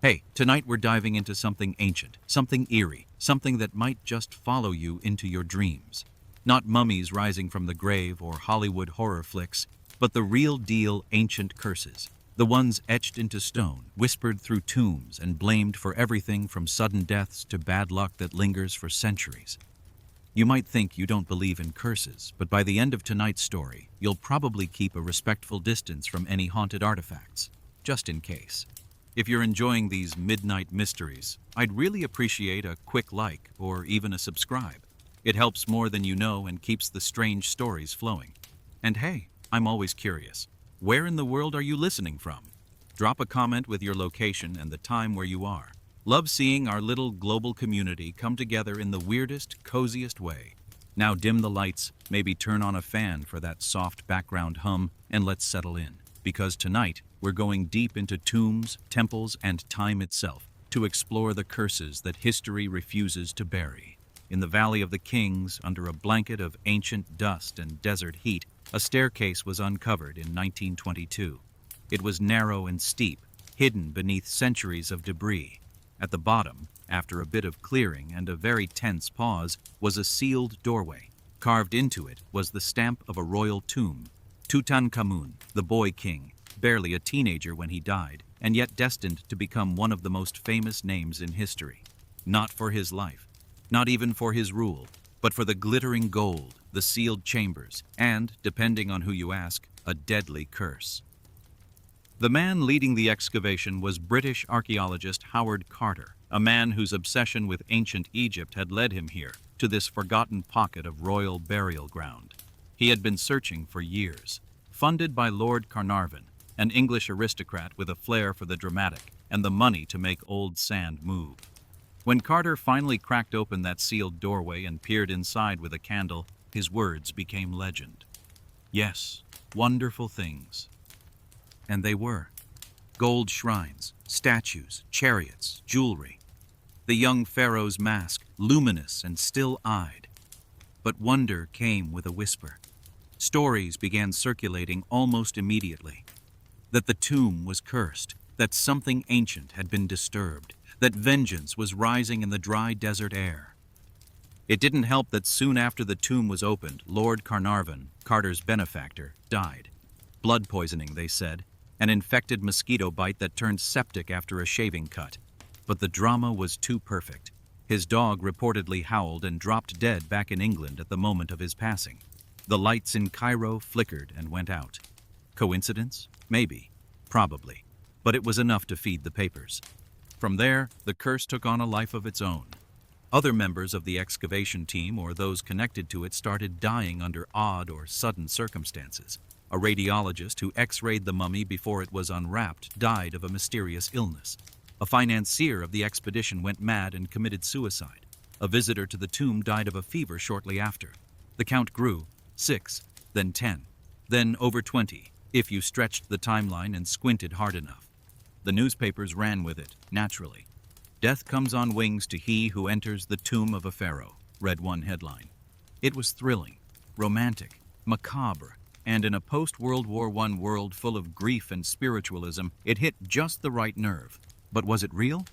Hey, tonight we're diving into something ancient, something eerie, something that might just follow you into your dreams. Not mummies rising from the grave or Hollywood horror flicks, but the real deal ancient curses. The ones etched into stone, whispered through tombs, and blamed for everything from sudden deaths to bad luck that lingers for centuries. You might think you don't believe in curses, but by the end of tonight's story, you'll probably keep a respectful distance from any haunted artifacts, just in case. If you're enjoying these midnight mysteries, I'd really appreciate a quick like or even a subscribe. It helps more than you know and keeps the strange stories flowing. And hey, I'm always curious. Where in the world are you listening from? Drop a comment with your location and the time where you are. Love seeing our little global community come together in the weirdest, coziest way. Now dim the lights, maybe turn on a fan for that soft background hum, and let's settle in. Because tonight, we're going deep into tombs, temples, and time itself to explore the curses that history refuses to bury. In the Valley of the Kings, under a blanket of ancient dust and desert heat, a staircase was uncovered in 1922. It was narrow and steep, hidden beneath centuries of debris. At the bottom, after a bit of clearing and a very tense pause, was a sealed doorway. Carved into it was the stamp of a royal tomb. Tutankhamun, the boy king, barely a teenager when he died, and yet destined to become one of the most famous names in history. Not for his life, not even for his rule, but for the glittering gold, the sealed chambers, and, depending on who you ask, a deadly curse. The man leading the excavation was British archaeologist Howard Carter, a man whose obsession with ancient Egypt had led him here, to this forgotten pocket of royal burial ground. He had been searching for years. Funded by Lord Carnarvon, an English aristocrat with a flair for the dramatic and the money to make old sand move. When Carter finally cracked open that sealed doorway and peered inside with a candle, his words became legend. Yes, wonderful things. And they were. Gold shrines, statues, chariots, jewelry. The young pharaoh's mask, luminous and still-eyed. But wonder came with a whisper. Stories began circulating almost immediately. That the tomb was cursed, that something ancient had been disturbed, that vengeance was rising in the dry desert air. It didn't help that soon after the tomb was opened, Lord Carnarvon, Carter's benefactor, died. Blood poisoning, they said, an infected mosquito bite that turned septic after a shaving cut. But the drama was too perfect. His dog reportedly howled and dropped dead back in England at the moment of his passing. The lights in Cairo flickered and went out. Coincidence? Maybe. Probably. But it was enough to feed the papers. From there, the curse took on a life of its own. Other members of the excavation team or those connected to it started dying under odd or sudden circumstances. A radiologist who x-rayed the mummy before it was unwrapped died of a mysterious illness. A financier of the expedition went mad and committed suicide. A visitor to the tomb died of a fever shortly after. The count grew, 6, then 10, then over 20, if you stretched the timeline and squinted hard enough. The newspapers ran with it, naturally. "Death comes on wings to he who enters the tomb of a pharaoh," read one headline. It was thrilling, romantic, macabre, and in a post-World War I world full of grief and spiritualism, it hit just the right nerve. But was it real?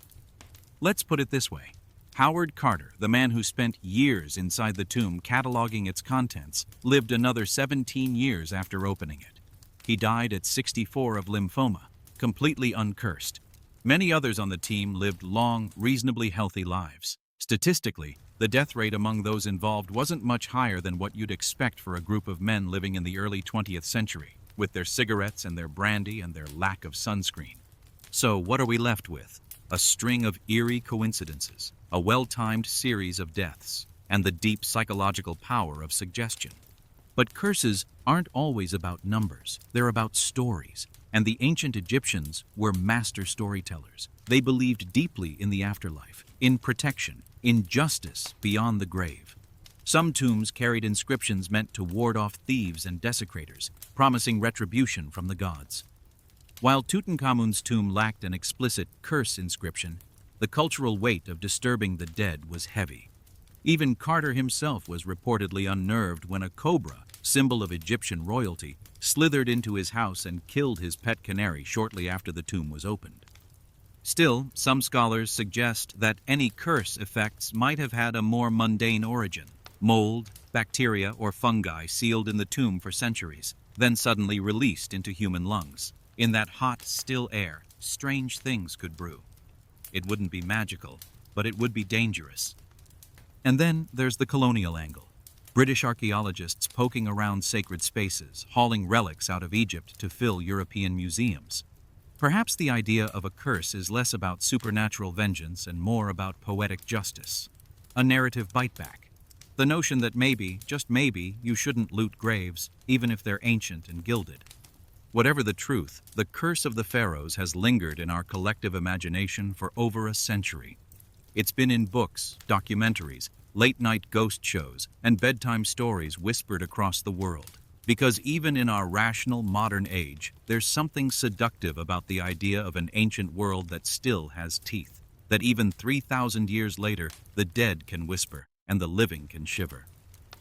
Let's put it this way. Howard Carter, the man who spent years inside the tomb cataloging its contents, lived another 17 years after opening it. He died at 64 of lymphoma, completely uncursed. Many others on the team lived long, reasonably healthy lives. Statistically, the death rate among those involved wasn't much higher than what you'd expect for a group of men living in the early 20th century, with their cigarettes and their brandy and their lack of sunscreen. So what are we left with? A string of eerie coincidences, a well-timed series of deaths, and the deep psychological power of suggestion. But curses aren't always about numbers, they're about stories. And the ancient Egyptians were master storytellers. They believed deeply in the afterlife, in protection, in justice beyond the grave. Some tombs carried inscriptions meant to ward off thieves and desecrators, promising retribution from the gods. While Tutankhamun's tomb lacked an explicit curse inscription, the cultural weight of disturbing the dead was heavy. Even Carter himself was reportedly unnerved when a cobra, symbol of Egyptian royalty, slithered into his house and killed his pet canary shortly after the tomb was opened. Still, some scholars suggest that any curse effects might have had a more mundane origin. Mold, bacteria, or fungi sealed in the tomb for centuries, then suddenly released into human lungs. In that hot, still air, strange things could brew. It wouldn't be magical, but it would be dangerous. And then there's the colonial angle. British archaeologists poking around sacred spaces, hauling relics out of Egypt to fill European museums. Perhaps the idea of a curse is less about supernatural vengeance and more about poetic justice. A narrative biteback. The notion that maybe, just maybe, you shouldn't loot graves, even if they're ancient and gilded. Whatever the truth, the curse of the pharaohs has lingered in our collective imagination for over a century. It's been in books, documentaries, late-night ghost shows, and bedtime stories whispered across the world. Because even in our rational modern age, there's something seductive about the idea of an ancient world that still has teeth. That even 3,000 years later, the dead can whisper, and the living can shiver.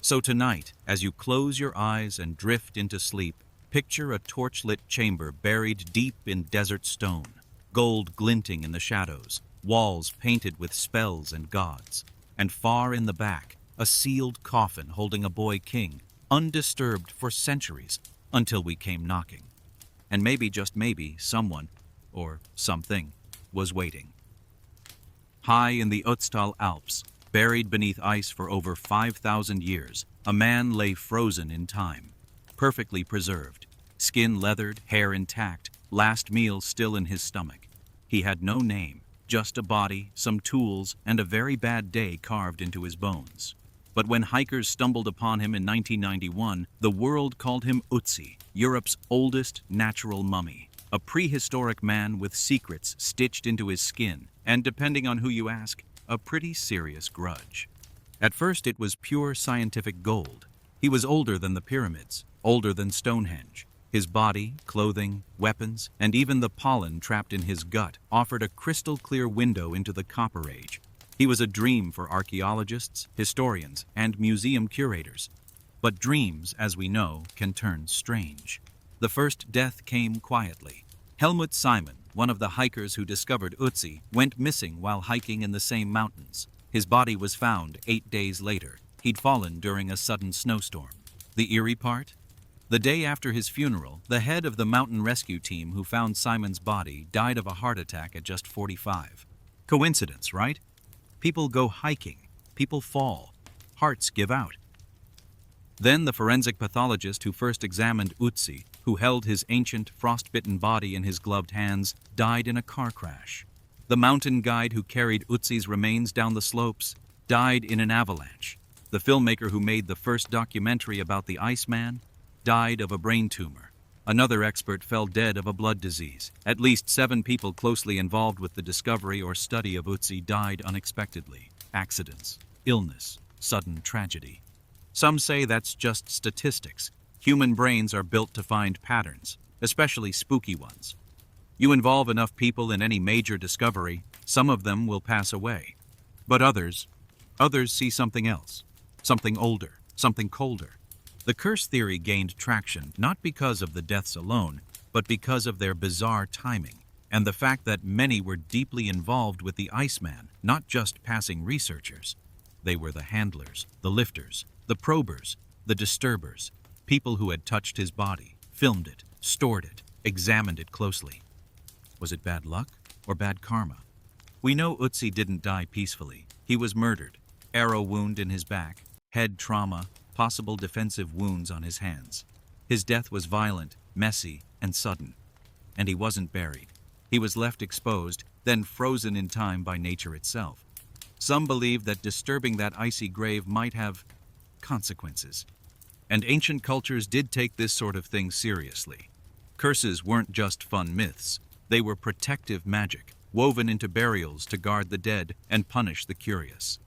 So tonight, as you close your eyes and drift into sleep, picture a torchlit chamber buried deep in desert stone, gold glinting in the shadows, walls painted with spells and gods, and far in the back, a sealed coffin holding a boy king, undisturbed for centuries, until we came knocking. And maybe, just maybe, someone, or something, was waiting. High in the Ötztal Alps, buried beneath ice for over 5,000 years, a man lay frozen in time, perfectly preserved, skin leathered, hair intact, last meal still in his stomach. He had no name, just a body, some tools, and a very bad day carved into his bones. But when hikers stumbled upon him in 1991, the world called him Ötzi, Europe's oldest natural mummy, a prehistoric man with secrets stitched into his skin, and depending on who you ask, a pretty serious grudge. At first it was pure scientific gold. He was older than the pyramids, older than Stonehenge. His body, clothing, weapons, and even the pollen trapped in his gut offered a crystal-clear window into the Copper Age. He was a dream for archaeologists, historians, and museum curators. But dreams, as we know, can turn strange. The first death came quietly. Helmut Simon, one of the hikers who discovered Ötzi, went missing while hiking in the same mountains. His body was found 8 days later. He'd fallen during a sudden snowstorm. The eerie part? The day after his funeral, the head of the mountain rescue team who found Simon's body died of a heart attack at just 45. Coincidence, right? People go hiking. People fall. Hearts give out. Then the forensic pathologist who first examined Ötzi, who held his ancient, frostbitten body in his gloved hands, died in a car crash. The mountain guide who carried Ötzi's remains down the slopes died in an avalanche. The filmmaker who made the first documentary about the Iceman died of a brain tumor. Another expert fell dead of a blood disease. At least 7 people closely involved with the discovery or study of Ötzi died unexpectedly. Accidents, illness, sudden tragedy. Some say that's just statistics. Human brains are built to find patterns, especially spooky ones. You involve enough people in any major discovery, some of them will pass away. But others see something else, something older, something colder. The curse theory gained traction not because of the deaths alone, but because of their bizarre timing, and the fact that many were deeply involved with the Iceman, not just passing researchers. They were the handlers, the lifters, the probers, the disturbers, people who had touched his body, filmed it, stored it, examined it closely. Was it bad luck or bad karma? We know Ötzi didn't die peacefully. He was murdered, arrow wound in his back, head trauma, possible defensive wounds on his hands. His death was violent, messy, and sudden. And he wasn't buried. He was left exposed, then frozen in time by nature itself. Some believe that disturbing that icy grave might have consequences. And ancient cultures did take this sort of thing seriously. Curses weren't just fun myths. They were protective magic, woven into burials to guard the dead and punish the curious.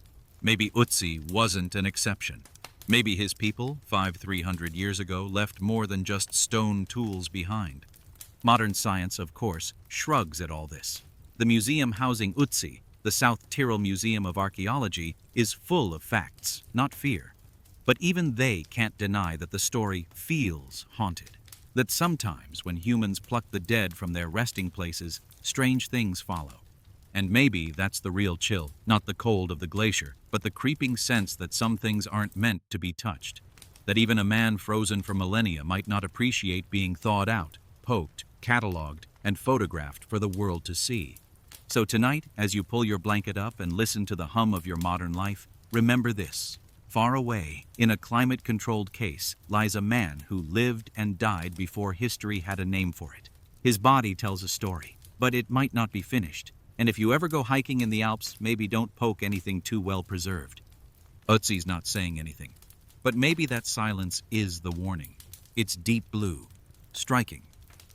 Maybe Ötzi wasn't an exception. Maybe his people, 300 years ago, left more than just stone tools behind. Modern science, of course, shrugs at all this. The museum housing Ötzi, the South Tyrol Museum of Archaeology, is full of facts, not fear. But even they can't deny that the story feels haunted. That sometimes when humans pluck the dead from their resting places, strange things follow. And maybe that's the real chill, not the cold of the glacier, but the creeping sense that some things aren't meant to be touched. That even a man frozen for millennia might not appreciate being thawed out, poked, catalogued, and photographed for the world to see. So tonight, as you pull your blanket up and listen to the hum of your modern life, remember this. Far away, in a climate-controlled case, lies a man who lived and died before history had a name for it. His body tells a story, but it might not be finished. And if you ever go hiking in the Alps, maybe don't poke anything too well preserved. Ötzi's not saying anything. But maybe that silence is the warning. It's deep blue, striking,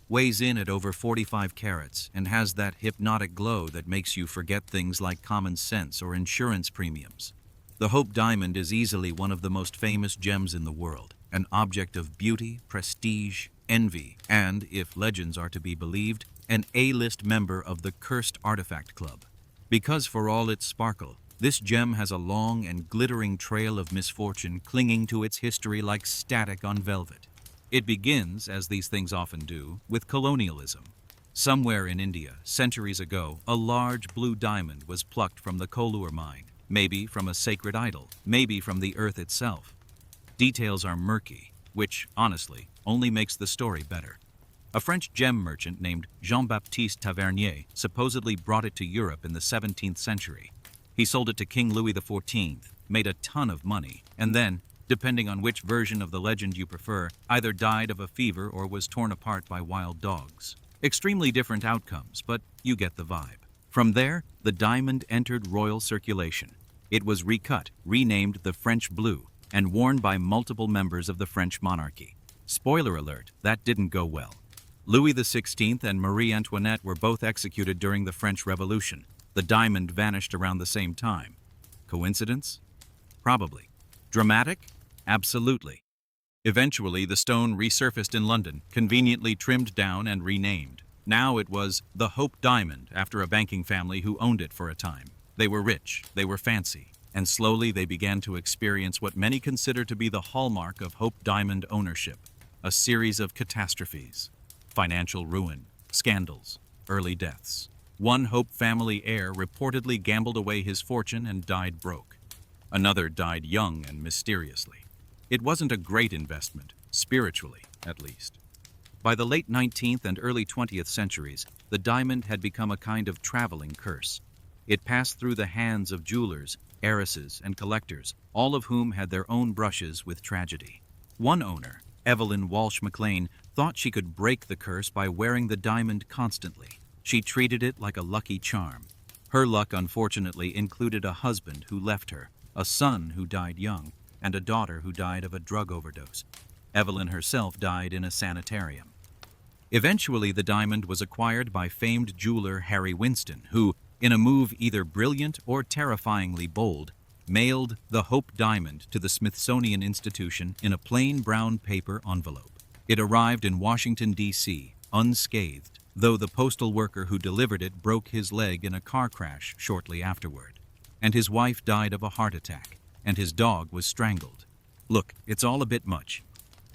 weighs in at over 45 carats, and has that hypnotic glow that makes you forget things like common sense or insurance premiums. The Hope Diamond is easily one of the most famous gems in the world, an object of beauty, prestige, envy, and, if legends are to be believed, an A-list member of the Cursed Artifact Club. Because for all its sparkle, this gem has a long and glittering trail of misfortune clinging to its history like static on velvet. It begins, as these things often do, with colonialism. Somewhere in India, centuries ago, a large blue diamond was plucked from the Kollur mine, maybe from a sacred idol, maybe from the earth itself. Details are murky, which, honestly, only makes the story better. A French gem merchant named Jean-Baptiste Tavernier supposedly brought it to Europe in the 17th century. He sold it to King Louis XIV, made a ton of money, and then, depending on which version of the legend you prefer, either died of a fever or was torn apart by wild dogs. Extremely different outcomes, but you get the vibe. From there, the diamond entered royal circulation. It was recut, renamed the French Blue, and worn by multiple members of the French monarchy. Spoiler alert, that didn't go well. Louis XVI and Marie Antoinette were both executed during the French Revolution. The diamond vanished around the same time. Coincidence? Probably. Dramatic? Absolutely. Eventually, the stone resurfaced in London, conveniently trimmed down and renamed. Now it was the Hope Diamond, after a banking family who owned it for a time. They were rich, they were fancy, and slowly they began to experience what many consider to be the hallmark of Hope Diamond ownership: a series of catastrophes. Financial ruin, scandals, early deaths. One Hope family heir reportedly gambled away his fortune and died broke. Another died young and mysteriously. It wasn't a great investment, spiritually, at least. By the late 19th and early 20th centuries, the diamond had become a kind of traveling curse. It passed through the hands of jewelers, heiresses, and collectors, all of whom had their own brushes with tragedy. One owner, Evelyn Walsh McLean, thought she could break the curse by wearing the diamond constantly. She treated it like a lucky charm. Her luck, unfortunately, included a husband who left her, a son who died young, and a daughter who died of a drug overdose. Evelyn herself died in a sanitarium. Eventually, the diamond was acquired by famed jeweler Harry Winston, who, in a move either brilliant or terrifyingly bold, mailed the Hope Diamond to the Smithsonian Institution in a plain brown paper envelope. It arrived in Washington, D.C., unscathed, though the postal worker who delivered it broke his leg in a car crash shortly afterward. And his wife died of a heart attack, and his dog was strangled. Look, it's all a bit much.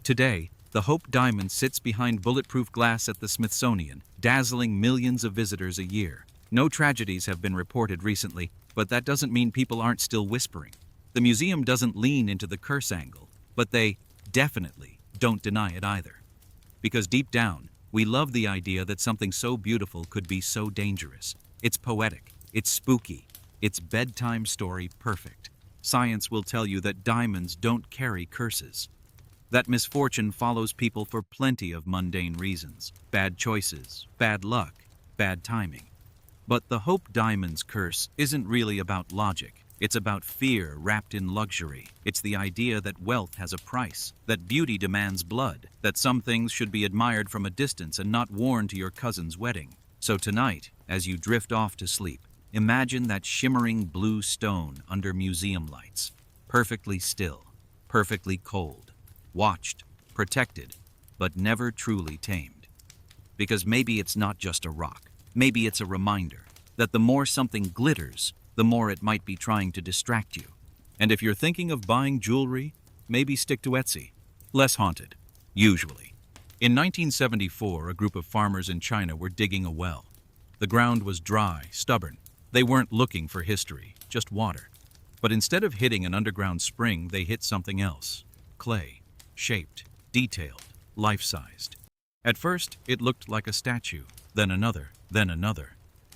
Today, the Hope Diamond sits behind bulletproof glass at the Smithsonian, dazzling millions of visitors a year. No tragedies have been reported recently, but that doesn't mean people aren't still whispering. The museum doesn't lean into the curse angle, but they definitely don't deny it either. Because deep down, we love the idea that something so beautiful could be so dangerous. It's poetic, it's spooky, it's bedtime story perfect. Science will tell you that diamonds don't carry curses. That misfortune follows people for plenty of mundane reasons. Bad choices, bad luck, bad timing. But the Hope Diamond's curse isn't really about logic. It's about fear wrapped in luxury. It's the idea that wealth has a price, that beauty demands blood, that some things should be admired from a distance and not worn to your cousin's wedding. So tonight, as you drift off to sleep, imagine that shimmering blue stone under museum lights, perfectly still, perfectly cold, watched, protected, but never truly tamed. Because maybe it's not just a rock. Maybe it's a reminder that the more something glitters, the more it might be trying to distract you. And if you're thinking of buying jewelry, maybe stick to Etsy. Less haunted, usually. In 1974, a group of farmers in China were digging a well. The ground was dry, stubborn, They weren't looking for history, just water. But instead of hitting an underground spring, they hit something else. Clay. Shaped, detailed, life-sized. At first, it looked like a statue, then another,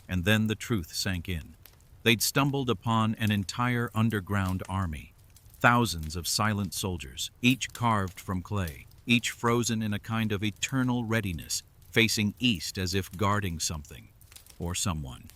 and then the truth sank in. They'd stumbled upon an entire underground army. Thousands of silent soldiers, each carved from clay, each frozen in a kind of eternal readiness, facing east as if guarding something, or someone.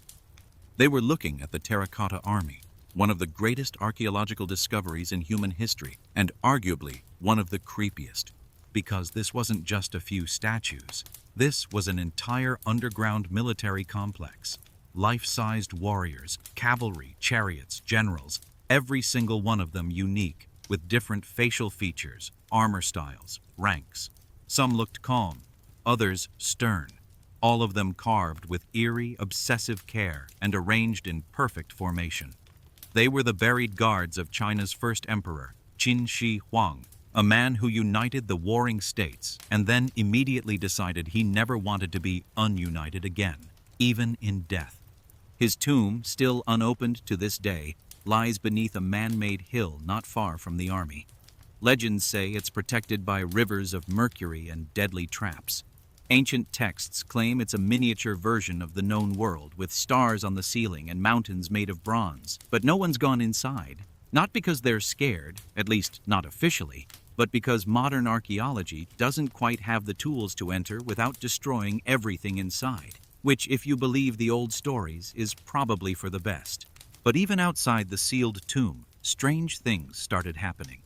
They were looking at the terracotta army, one of the greatest archaeological discoveries in human history, and arguably one of the creepiest, because this wasn't just a few statues. This was an entire underground military complex. Life-sized warriors, cavalry, chariots, generals, every single one of them unique, with different facial features, armor styles, ranks. Some looked calm, others stern, all of them carved with eerie, obsessive care and arranged in perfect formation. They were the buried guards of China's first emperor, Qin Shi Huang, a man who united the warring states and then immediately decided he never wanted to be ununited again, even in death. His tomb, still unopened to this day, lies beneath a man-made hill not far from the army. Legends say it's protected by rivers of mercury and deadly traps. Ancient texts claim it's a miniature version of the known world, with stars on the ceiling and mountains made of bronze. But no one's gone inside. Not because they're scared, at least not officially, but because modern archaeology doesn't quite have the tools to enter without destroying everything inside. Which, if you believe the old stories, is probably for the best. But even outside the sealed tomb, strange things started happening.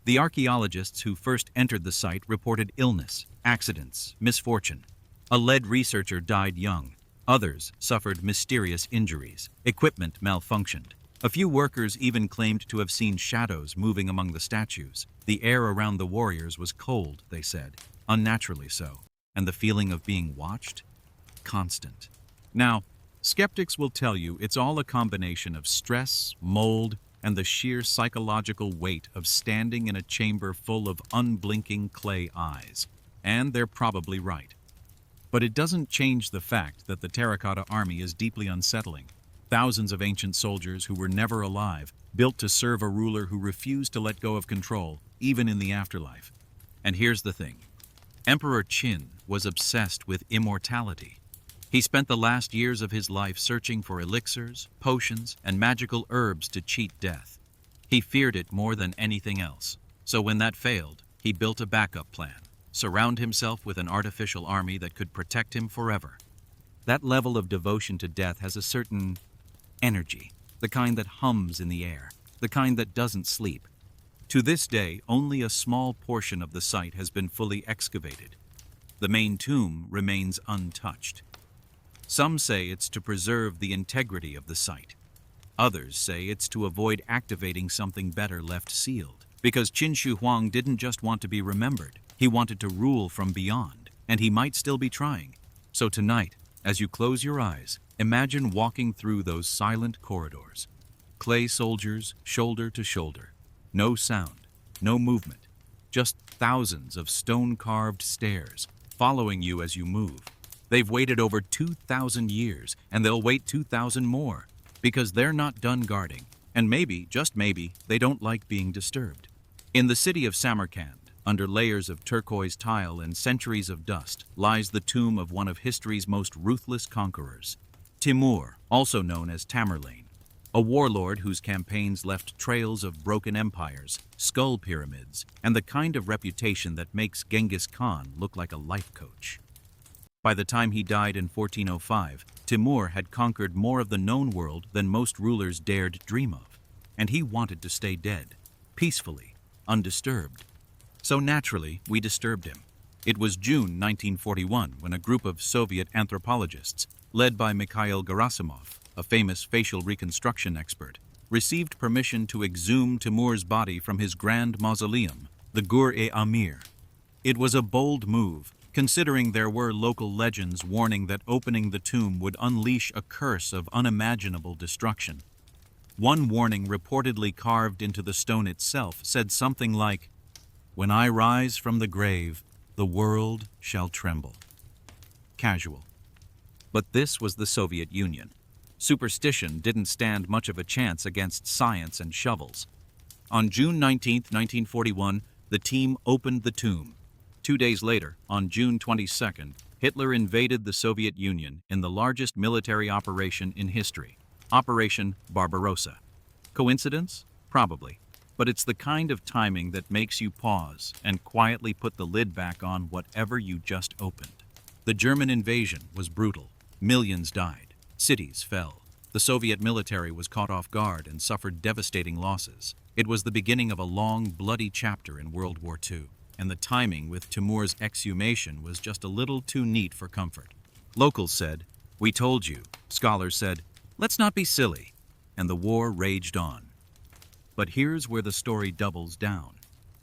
The archaeologists who first entered the site reported illness, accidents, misfortune. A lead researcher died young. Others suffered mysterious injuries. Equipment malfunctioned. A few workers even claimed to have seen shadows moving among the statues. The air around the warriors was cold, they said, unnaturally so. And the feeling of being watched? Constant. Now, skeptics will tell you it's all a combination of stress, mold, and the sheer psychological weight of standing in a chamber full of unblinking clay eyes. And they're probably right. But it doesn't change the fact that the terracotta army is deeply unsettling. Thousands of ancient soldiers who were never alive, built to serve a ruler who refused to let go of control, even in the afterlife. And here's the thing. Emperor Qin was obsessed with immortality. He spent the last years of his life searching for elixirs, potions, and magical herbs to cheat death. He feared it more than anything else. So when that failed, he built a backup plan. Surround himself with an artificial army that could protect him forever. That level of devotion to death has a certain energy, the kind that hums in the air, the kind that doesn't sleep. To this day, only a small portion of the site has been fully excavated. The main tomb remains untouched. Some say it's to preserve the integrity of the site. Others say it's to avoid activating something better left sealed. Because Qin Shi Huang didn't just want to be remembered, he wanted to rule from beyond, and he might still be trying. So tonight, as you close your eyes, imagine walking through those silent corridors. Clay soldiers, shoulder to shoulder. No sound, no movement. Just thousands of stone-carved stairs, following you as you move. They've waited over 2,000 years, and they'll wait 2,000 more, because they're not done guarding, and maybe, just maybe, they don't like being disturbed. In the city of Samarkand, under layers of turquoise tile and centuries of dust, lies the tomb of one of history's most ruthless conquerors, Timur, also known as Tamerlane, a warlord whose campaigns left trails of broken empires, skull pyramids, and the kind of reputation that makes Genghis Khan look like a life coach. By the time he died in 1405, Timur had conquered more of the known world than most rulers dared dream of, and he wanted to stay dead, peacefully, undisturbed. So naturally, we disturbed him. It was June 1941 when a group of Soviet anthropologists, led by Mikhail Gerasimov, a famous facial reconstruction expert, received permission to exhume Timur's body from his grand mausoleum, the Gur-e-Amir. It was a bold move, considering there were local legends warning that opening the tomb would unleash a curse of unimaginable destruction. One warning reportedly carved into the stone itself said something like, "When I rise from the grave, the world shall tremble." Casual. But this was the Soviet Union. Superstition didn't stand much of a chance against science and shovels. On June 19, 1941, the team opened the tomb. 2 days later, on June 22nd, Hitler invaded the Soviet Union in the largest military operation in history, Operation Barbarossa. Coincidence? Probably. But it's the kind of timing that makes you pause and quietly put the lid back on whatever you just opened. The German invasion was brutal. Millions died. Cities fell. The Soviet military was caught off guard and suffered devastating losses. It was the beginning of a long, bloody chapter in World War II, and the timing with Timur's exhumation was just a little too neat for comfort. Locals said, "We told you." Scholars said, "Let's not be silly." And the war raged on. But here's where the story doubles down.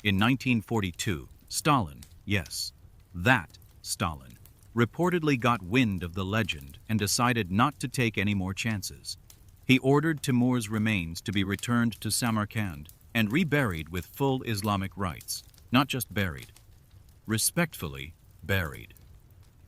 In 1942, Stalin, yes, that Stalin, reportedly got wind of the legend and decided not to take any more chances. He ordered Timur's remains to be returned to Samarkand and reburied with full Islamic rites, not just buried, respectfully buried.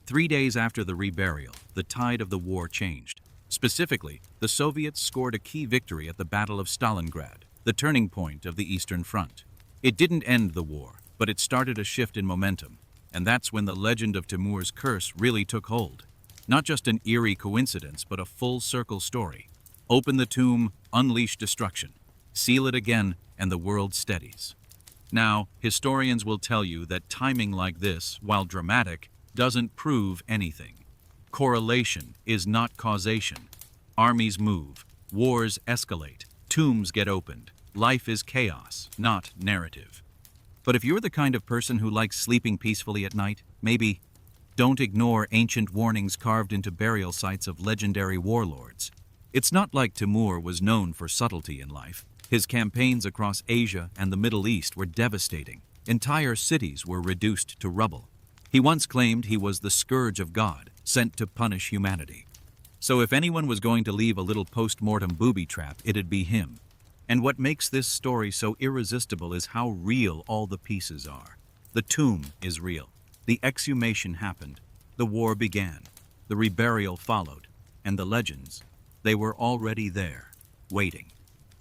3 days after the reburial, the tide of the war changed. Specifically, the Soviets scored a key victory at the Battle of Stalingrad, the turning point of the Eastern Front. It didn't end the war, but it started a shift in momentum. And that's when the legend of Timur's curse really took hold. Not just an eerie coincidence, but a full-circle story. Open the tomb, unleash destruction. Seal it again, and the world steadies. Now, historians will tell you that timing like this, while dramatic, doesn't prove anything. Correlation is not causation. Armies move, wars escalate, tombs get opened. Life is chaos, not narrative. But if you're the kind of person who likes sleeping peacefully at night, maybe don't ignore ancient warnings carved into burial sites of legendary warlords. It's not like Timur was known for subtlety in life. His campaigns across Asia and the Middle East were devastating. Entire cities were reduced to rubble. He once claimed he was the scourge of God, sent to punish humanity. So if anyone was going to leave a little post-mortem booby trap, it'd be him. And what makes this story so irresistible is how real all the pieces are. The tomb is real. The exhumation happened. The war began. The reburial followed. And the legends, they were already there, waiting.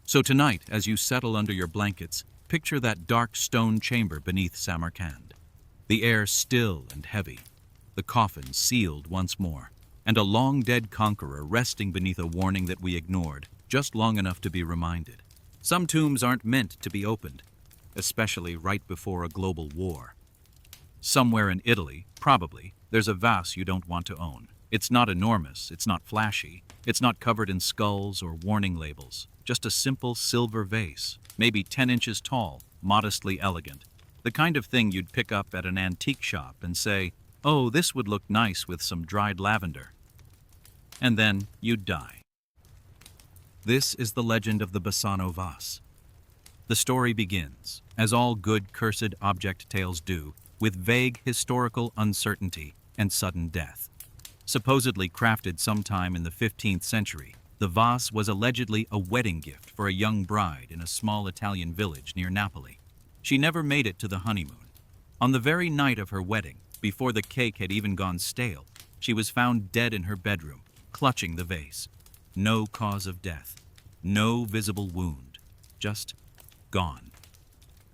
So tonight, as you settle under your blankets, picture that dark stone chamber beneath Samarkand. The air still and heavy. The coffin sealed once more. And a long-dead conqueror resting beneath a warning that we ignored, just long enough to be reminded. Some tombs aren't meant to be opened, especially right before a global war. Somewhere in Italy, probably, there's a vase you don't want to own. It's not enormous, it's not flashy, it's not covered in skulls or warning labels. Just a simple silver vase, maybe 10 inches tall, modestly elegant. The kind of thing you'd pick up at an antique shop and say, "Oh, this would look nice with some dried lavender." And then you'd die. This is the legend of the Bassano vase. The story begins, as all good cursed object tales do, with vague historical uncertainty and sudden death. Supposedly crafted sometime in the 15th century, the vase was allegedly a wedding gift for a young bride in a small Italian village near Napoli. She never made it to the honeymoon. On the very night of her wedding, before the cake had even gone stale, she was found dead in her bedroom, clutching the vase. No cause of death. No visible wound. Just gone.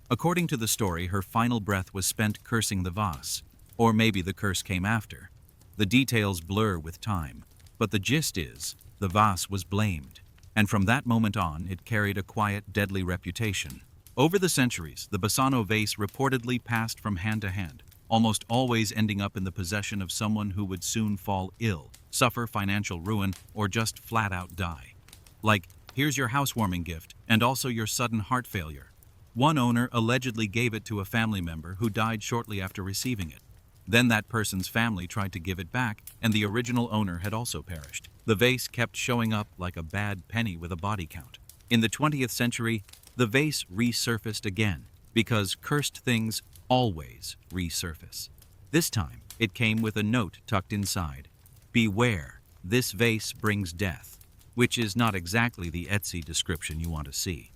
According to the story, her final breath was spent cursing the vase. Or maybe the curse came after. The details blur with time. But the gist is, the vase was blamed. And from that moment on, it carried a quiet, deadly reputation. Over the centuries, the Bassano vase reportedly passed from hand to hand, almost always ending up in the possession of someone who would soon fall ill, suffer financial ruin, or just flat out die. Like, here's your housewarming gift, and also your sudden heart failure. One owner allegedly gave it to a family member who died shortly after receiving it. Then that person's family tried to give it back, and the original owner had also perished. The vase kept showing up like a bad penny with a body count. In the 20th century, the vase resurfaced again, because cursed things always resurface. This time, it came with a note tucked inside. "Beware, this vase brings death," which is not exactly the Etsy description you want to see.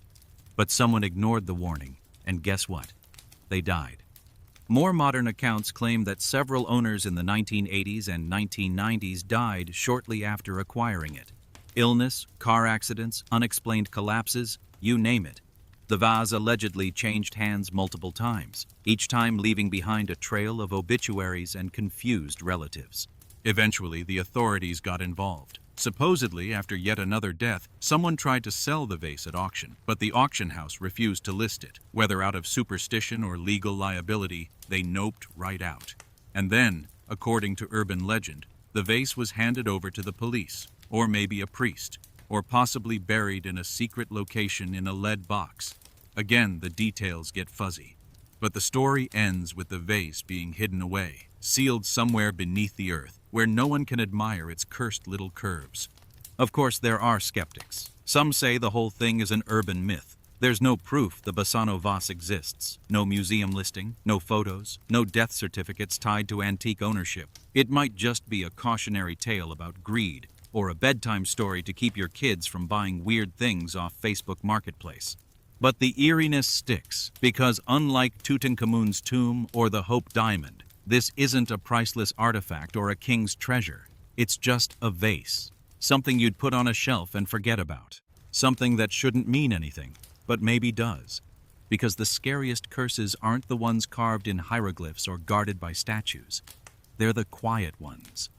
But someone ignored the warning, and guess what? They died. More modern accounts claim that several owners in the 1980s and 1990s died shortly after acquiring it. Illness, car accidents, unexplained collapses, you name it. The vase allegedly changed hands multiple times, each time leaving behind a trail of obituaries and confused relatives. Eventually, the authorities got involved. Supposedly, after yet another death, someone tried to sell the vase at auction, but the auction house refused to list it. Whether out of superstition or legal liability, they noped right out. And then, according to urban legend, the vase was handed over to the police, or maybe a priest, or possibly buried in a secret location in a lead box. Again, the details get fuzzy. But the story ends with the vase being hidden away, sealed somewhere beneath the earth, where no one can admire its cursed little curves. Of course, there are skeptics. Some say the whole thing is an urban myth. There's no proof the Bassano vase exists, no museum listing, no photos, no death certificates tied to antique ownership. It might just be a cautionary tale about greed, or a bedtime story to keep your kids from buying weird things off Facebook Marketplace. But the eeriness sticks, because unlike Tutankhamun's tomb or the Hope Diamond, this isn't a priceless artifact or a king's treasure. It's just a vase, something you'd put on a shelf and forget about. Something that shouldn't mean anything, but maybe does. Because the scariest curses aren't the ones carved in hieroglyphs or guarded by statues. They're the quiet ones.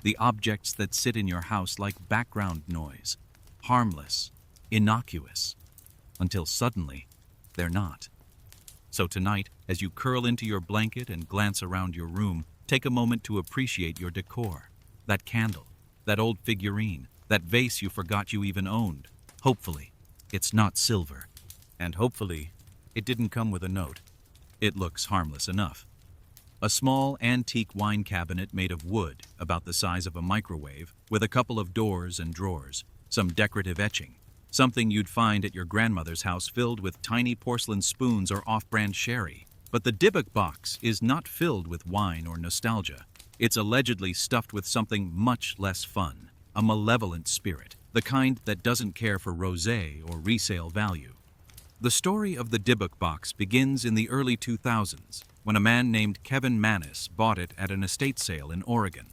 The objects that sit in your house like background noise, harmless, innocuous, until suddenly they're not. So tonight, as you curl into your blanket and glance around your room, take a moment to appreciate your decor. That candle, that old figurine, that vase you forgot you even owned. Hopefully, it's not silver. And hopefully, it didn't come with a note. It looks harmless enough. A small antique wine cabinet made of wood, about the size of a microwave, with a couple of doors and drawers, some decorative etching. Something you'd find at your grandmother's house filled with tiny porcelain spoons or off-brand sherry. But the Dybbuk box is not filled with wine or nostalgia. It's allegedly stuffed with something much less fun, a malevolent spirit, the kind that doesn't care for rosé or resale value. The story of the Dybbuk box begins in the early 2000s, when a man named Kevin Mannis bought it at an estate sale in Oregon.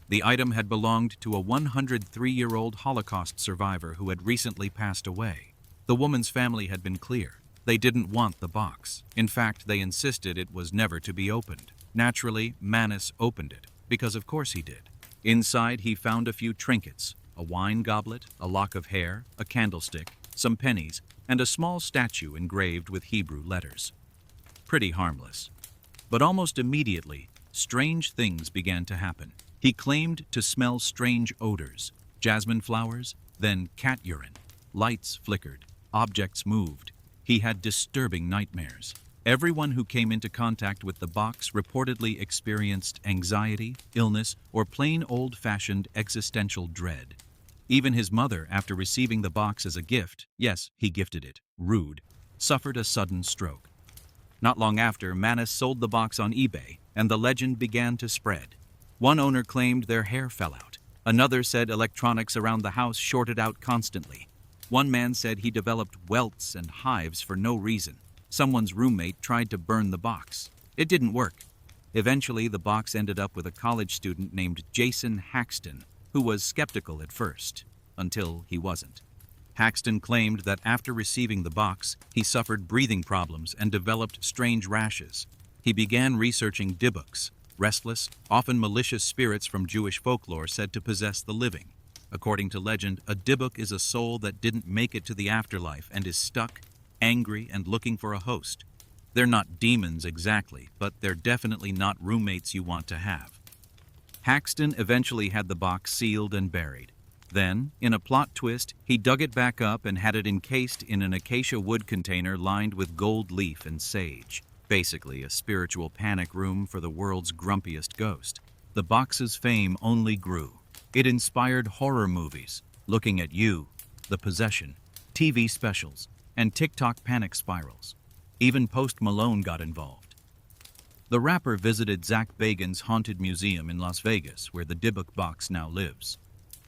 The item had belonged to a 103-year-old Holocaust survivor who had recently passed away. The woman's family had been clear. They didn't want the box. In fact, they insisted it was never to be opened. Naturally, Mannis opened it, because of course he did. Inside, he found a few trinkets, a wine goblet, a lock of hair, a candlestick, some pennies, and a small statue engraved with Hebrew letters. Pretty harmless. But almost immediately, strange things began to happen. He claimed to smell strange odors, jasmine flowers, then cat urine. Lights flickered, objects moved. He had disturbing nightmares. Everyone who came into contact with the box reportedly experienced anxiety, illness, or plain old-fashioned existential dread. Even his mother, after receiving the box as a gift, yes, he gifted it, rude, suffered a sudden stroke. Not long after, Mannis sold the box on eBay, and the legend began to spread. One owner claimed their hair fell out. Another said electronics around the house shorted out constantly. One man said he developed welts and hives for no reason. Someone's roommate tried to burn the box. It didn't work. Eventually, the box ended up with a college student named Jason Haxton, who was skeptical at first, until he wasn't. Haxton claimed that after receiving the box, he suffered breathing problems and developed strange rashes. He began researching Dybbuks, restless, often malicious spirits from Jewish folklore said to possess the living. According to legend, a Dybbuk is a soul that didn't make it to the afterlife and is stuck, angry, and looking for a host. They're not demons exactly, but they're definitely not roommates you want to have. Haxton eventually had the box sealed and buried. Then, in a plot twist, he dug it back up and had it encased in an acacia wood container lined with gold leaf and sage. Basically, a spiritual panic room for the world's grumpiest ghost. The box's fame only grew. It inspired horror movies, Looking at You, The Possession, TV specials, and TikTok panic spirals. Even Post Malone got involved. The rapper visited Zach Bagans' haunted museum in Las Vegas, where the Dybbuk box now lives.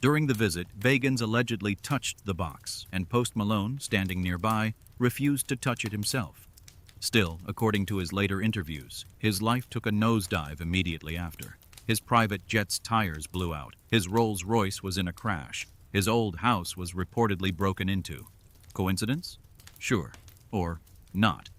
During the visit, Bagans allegedly touched the box, and Post Malone, standing nearby, refused to touch it himself. Still, according to his later interviews, his life took a nosedive immediately after. His private jet's tires blew out, his Rolls-Royce was in a crash, His old house was reportedly broken into. Coincidence? Sure. Or not.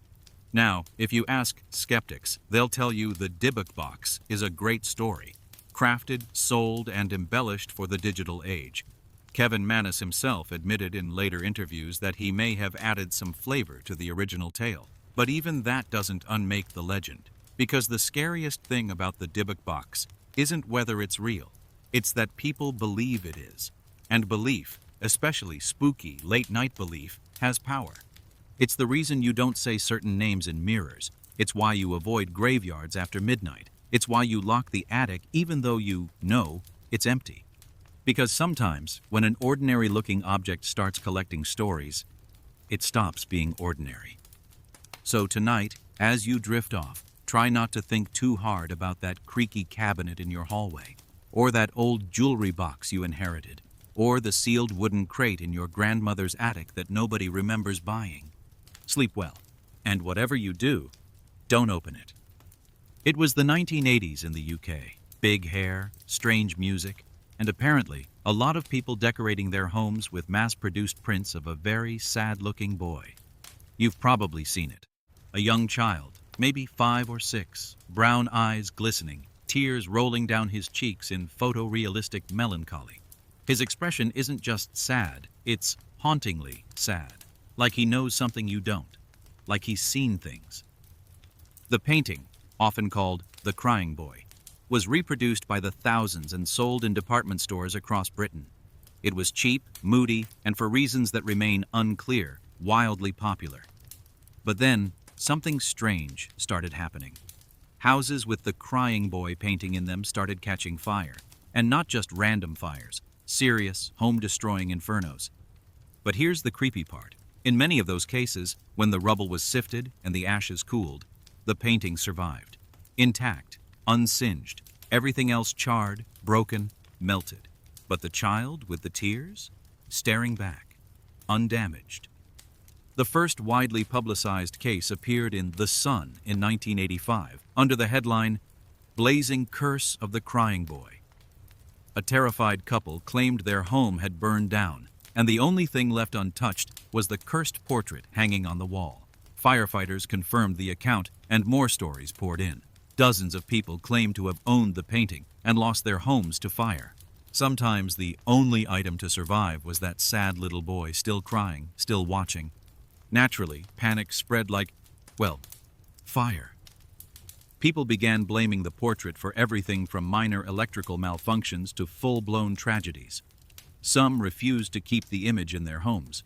Now, if you ask skeptics, they'll tell you the Dybbuk box is a great story, crafted, sold, and embellished for the digital age. Kevin Mannis himself admitted in later interviews that he may have added some flavor to the original tale. But even that doesn't unmake the legend, because the scariest thing about the Dybbuk box isn't whether it's real, it's that people believe it is. And belief, especially spooky, late-night belief, has power. It's the reason you don't say certain names in mirrors. It's why you avoid graveyards after midnight. It's why you lock the attic even though you know it's empty. Because sometimes, when an ordinary-looking object starts collecting stories, it stops being ordinary. So tonight, as you drift off, try not to think too hard about that creaky cabinet in your hallway, or that old jewelry box you inherited, or the sealed wooden crate in your grandmother's attic that nobody remembers buying. Sleep well, and whatever you do, don't open it. It was the 1980s in the UK. Big hair, strange music, and apparently a lot of people decorating their homes with mass-produced prints of a very sad-looking boy. You've probably seen it. A young child, maybe 5 or 6, brown eyes glistening, tears rolling down his cheeks in photorealistic melancholy. His expression isn't just sad, it's hauntingly sad. Like he knows something you don't. Like he's seen things. The painting, often called the Crying Boy, was reproduced by the thousands and sold in department stores across Britain. It was cheap, moody, and for reasons that remain unclear, wildly popular. But then, something strange started happening. Houses with the Crying Boy painting in them started catching fire, and not just random fires, serious, home-destroying infernos. But here's the creepy part. In many of those cases, when the rubble was sifted and the ashes cooled, the painting survived. Intact, unsinged, everything else charred, broken, melted. But the child with the tears? Staring back, undamaged. The first widely publicized case appeared in The Sun in 1985 under the headline, "Blazing Curse of the Crying Boy." A terrified couple claimed their home had burned down, and the only thing left untouched was the cursed portrait hanging on the wall. Firefighters confirmed the account, and more stories poured in. Dozens of people claimed to have owned the painting and lost their homes to fire. Sometimes the only item to survive was that sad little boy still crying, still watching. Naturally, panic spread like, well, fire. People began blaming the portrait for everything from minor electrical malfunctions to full-blown tragedies. Some refused to keep the image in their homes.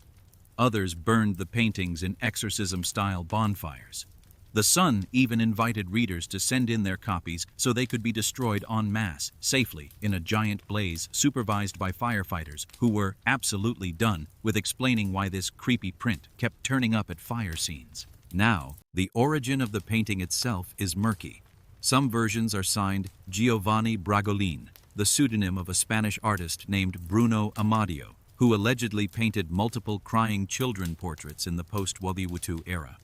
Others burned the paintings in exorcism-style bonfires. The Sun even invited readers to send in their copies so they could be destroyed en masse, safely, in a giant blaze supervised by firefighters who were absolutely done with explaining why this creepy print kept turning up at fire scenes. Now, the origin of the painting itself is murky. Some versions are signed Giovanni Bragolin, the pseudonym of a Spanish artist named Bruno Amadio, who allegedly painted multiple crying children portraits in the post-World War II era.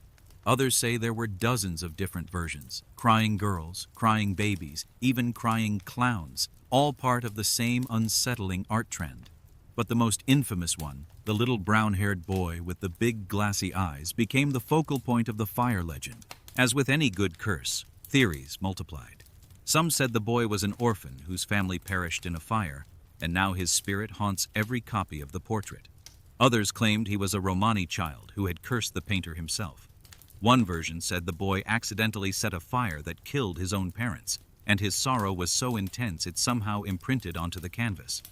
Others say there were dozens of different versions, crying girls, crying babies, even crying clowns, all part of the same unsettling art trend. But the most infamous one, the little brown-haired boy with the big glassy eyes, became the focal point of the fire legend. As with any good curse, theories multiplied. Some said the boy was an orphan whose family perished in a fire, and now his spirit haunts every copy of the portrait. Others claimed he was a Romani child who had cursed the painter himself. One version said the boy accidentally set a fire that killed his own parents, and his sorrow was so intense it somehow imprinted onto the canvas.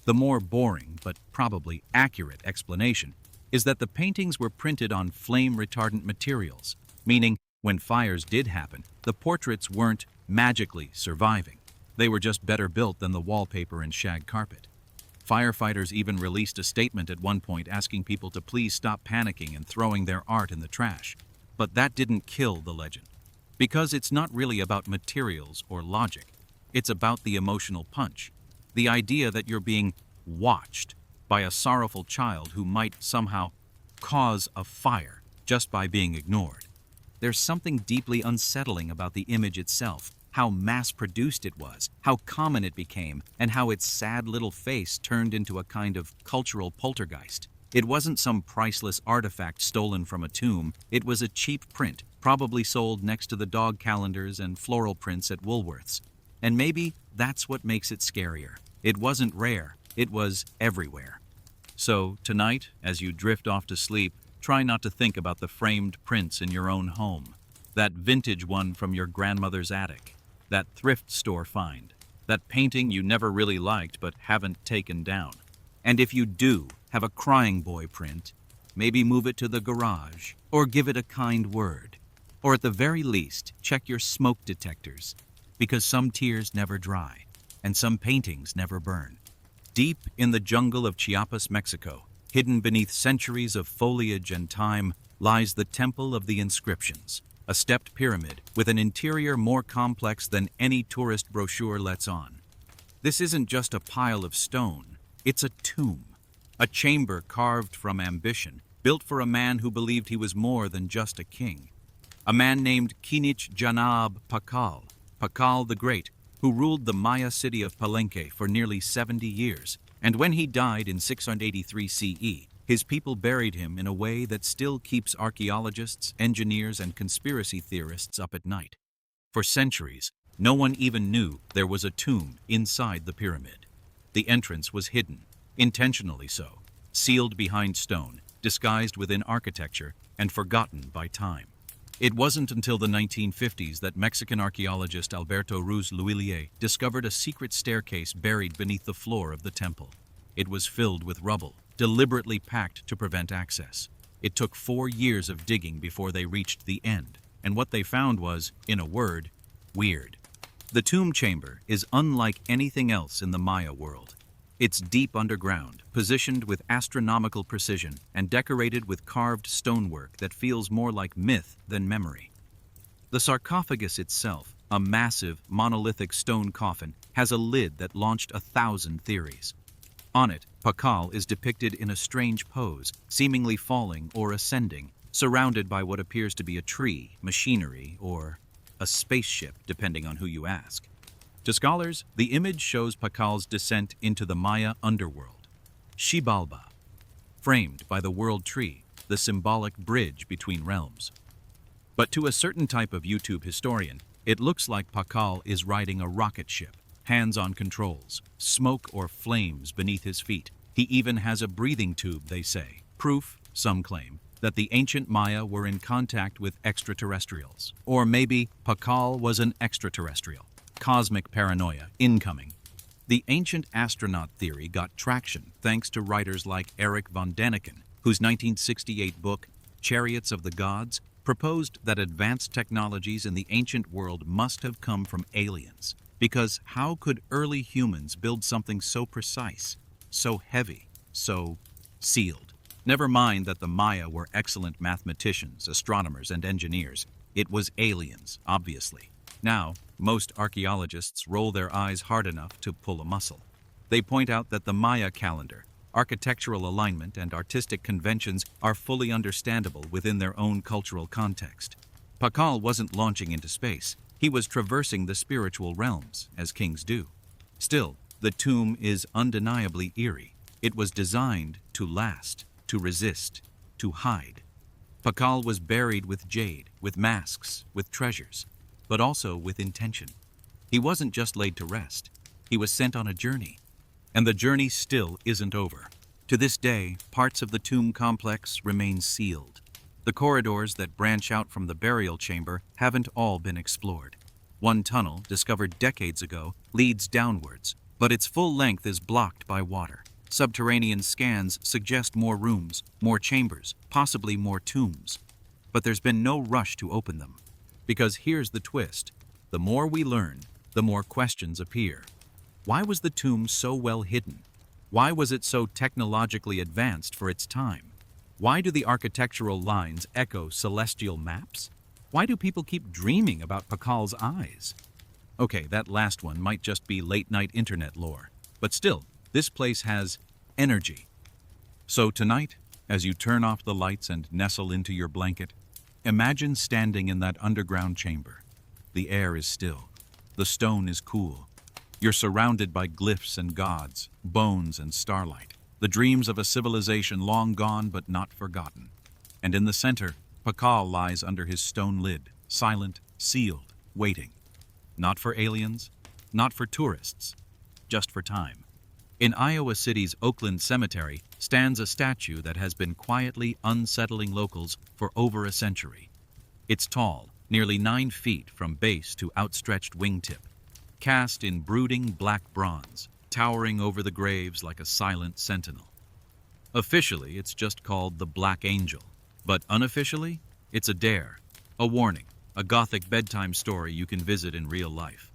The more boring, but probably accurate explanation is that the paintings were printed on flame-retardant materials, meaning when fires did happen, the portraits weren't magically surviving. They were just better built than the wallpaper and shag carpet. Firefighters even released a statement at one point asking people to please stop panicking and throwing their art in the trash. But that didn't kill the legend. Because it's not really about materials or logic. It's about the emotional punch. The idea that you're being watched by a sorrowful child who might somehow cause a fire just by being ignored. There's something deeply unsettling about the image itself, how mass-produced it was, how common it became, and how its sad little face turned into a kind of cultural poltergeist. It wasn't some priceless artifact stolen from a tomb, it was a cheap print, probably sold next to the dog calendars and floral prints at Woolworths. And maybe that's what makes it scarier. It wasn't rare, it was everywhere. So, tonight, as you drift off to sleep, try not to think about the framed prints in your own home. That vintage one from your grandmother's attic. That thrift store find. That painting you never really liked but haven't taken down. And if you do have a crying boy print, maybe move it to the garage, or give it a kind word. Or at the very least, check your smoke detectors, because some tears never dry, and some paintings never burn. Deep in the jungle of Chiapas, Mexico, hidden beneath centuries of foliage and time, lies the Temple of the Inscriptions, a stepped pyramid with an interior more complex than any tourist brochure lets on. This isn't just a pile of stone, it's a tomb, a chamber carved from ambition, built for a man who believed he was more than just a king. A man named Kinich Janab Pakal, Pakal the Great, who ruled the Maya city of Palenque for nearly 70 years, and when he died in 683 CE, his people buried him in a way that still keeps archaeologists, engineers, and conspiracy theorists up at night. For centuries, no one even knew there was a tomb inside the pyramid. The entrance was hidden, intentionally so, sealed behind stone, disguised within architecture, and forgotten by time. It wasn't until the 1950s that Mexican archaeologist Alberto Ruz Luillier discovered a secret staircase buried beneath the floor of the temple. It was filled with rubble, deliberately packed to prevent access. It took 4 years of digging before they reached the end, and what they found was, in a word, weird. The tomb chamber is unlike anything else in the Maya world. It's deep underground, positioned with astronomical precision, and decorated with carved stonework that feels more like myth than memory. The sarcophagus itself, a massive, monolithic stone coffin, has a lid that launched 1,000 theories. On it, Pakal is depicted in a strange pose, seemingly falling or ascending, surrounded by what appears to be a tree, machinery, or a spaceship, depending on who you ask. To scholars, the image shows Pakal's descent into the Maya underworld, Xibalba, framed by the world tree, the symbolic bridge between realms. But to a certain type of YouTube historian, it looks like Pakal is riding a rocket ship, hands on controls, smoke or flames beneath his feet. He even has a breathing tube, they say. Proof, some claim, that the ancient Maya were in contact with extraterrestrials. Or maybe Pakal was an extraterrestrial. Cosmic paranoia, incoming. The ancient astronaut theory got traction thanks to writers like Erich von Däniken, whose 1968 book, Chariots of the Gods, proposed that advanced technologies in the ancient world must have come from aliens. Because how could early humans build something so precise, so heavy, so sealed? Never mind that the Maya were excellent mathematicians, astronomers, and engineers. It was aliens, obviously. Now, most archaeologists roll their eyes hard enough to pull a muscle. They point out that the Maya calendar, architectural alignment, and artistic conventions are fully understandable within their own cultural context. Pakal wasn't launching into space. He was traversing the spiritual realms, as kings do. Still, the tomb is undeniably eerie. It was designed to last, to resist, to hide. Pakal was buried with jade, with masks, with treasures, but also with intention. He wasn't just laid to rest. He was sent on a journey. And the journey still isn't over. To this day, parts of the tomb complex remain sealed. The corridors that branch out from the burial chamber haven't all been explored. One tunnel, discovered decades ago, leads downwards, but its full length is blocked by water. Subterranean scans suggest more rooms, more chambers, possibly more tombs. But there's been no rush to open them. Because here's the twist. The more we learn, the more questions appear. Why was the tomb so well hidden? Why was it so technologically advanced for its time? Why do the architectural lines echo celestial maps? Why do people keep dreaming about Pakal's eyes? Okay, that last one might just be late-night internet lore. But still, this place has energy. So tonight, as you turn off the lights and nestle into your blanket, imagine standing in that underground chamber. The air is still. The stone is cool. You're surrounded by glyphs and gods, bones and starlight, the dreams of a civilization long gone but not forgotten. And in the center, Pakal lies under his stone lid, silent, sealed, waiting. Not for aliens, not for tourists, just for time. In Iowa City's Oakland Cemetery stands a statue that has been quietly unsettling locals for over a century. It's tall, nearly 9 feet from base to outstretched wingtip, cast in brooding black bronze, towering over the graves like a silent sentinel. Officially, it's just called the Black Angel, but unofficially, it's a dare, a warning, a gothic bedtime story you can visit in real life.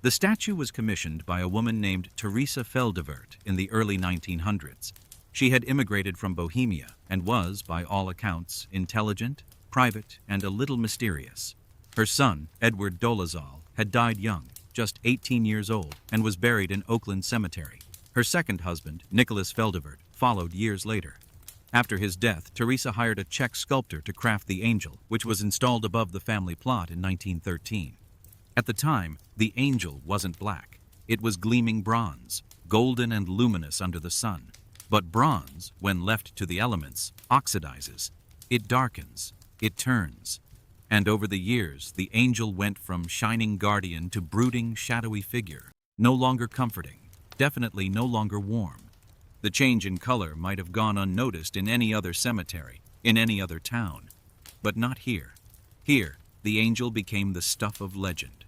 The statue was commissioned by a woman named Teresa Feldevert in the early 1900s. She had immigrated from Bohemia and was, by all accounts, intelligent, private, and a little mysterious. Her son, Edward Dolezal, had died young, just 18 years old, and was buried in Oakland Cemetery. Her second husband, Nicholas Feldevert, followed years later. After his death, Teresa hired a Czech sculptor to craft the angel, which was installed above the family plot in 1913. At the time, the angel wasn't black. It was gleaming bronze, golden and luminous under the sun. But bronze, when left to the elements, oxidizes. It darkens. It turns. And over the years, the angel went from shining guardian to brooding, shadowy figure, no longer comforting, definitely no longer warm. The change in color might have gone unnoticed in any other cemetery, in any other town. But not here. Here, the angel became the stuff of legend.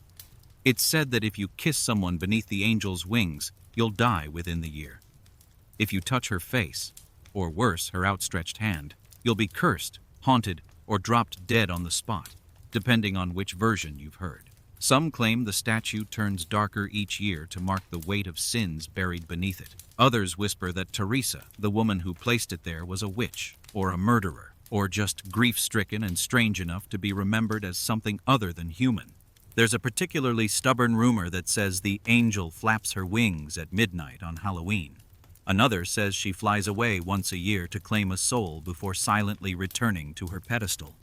It's said that if you kiss someone beneath the angel's wings, you'll die within the year. If you touch her face, or worse, her outstretched hand, you'll be cursed, haunted, or dropped dead on the spot, depending on which version you've heard. Some claim the statue turns darker each year to mark the weight of sins buried beneath it. Others whisper that Teresa, the woman who placed it there, was a witch, or a murderer, or just grief-stricken and strange enough to be remembered as something other than human. There's a particularly stubborn rumor that says the angel flaps her wings at midnight on Halloween. Another says she flies away once a year to claim a soul before silently returning to her pedestal.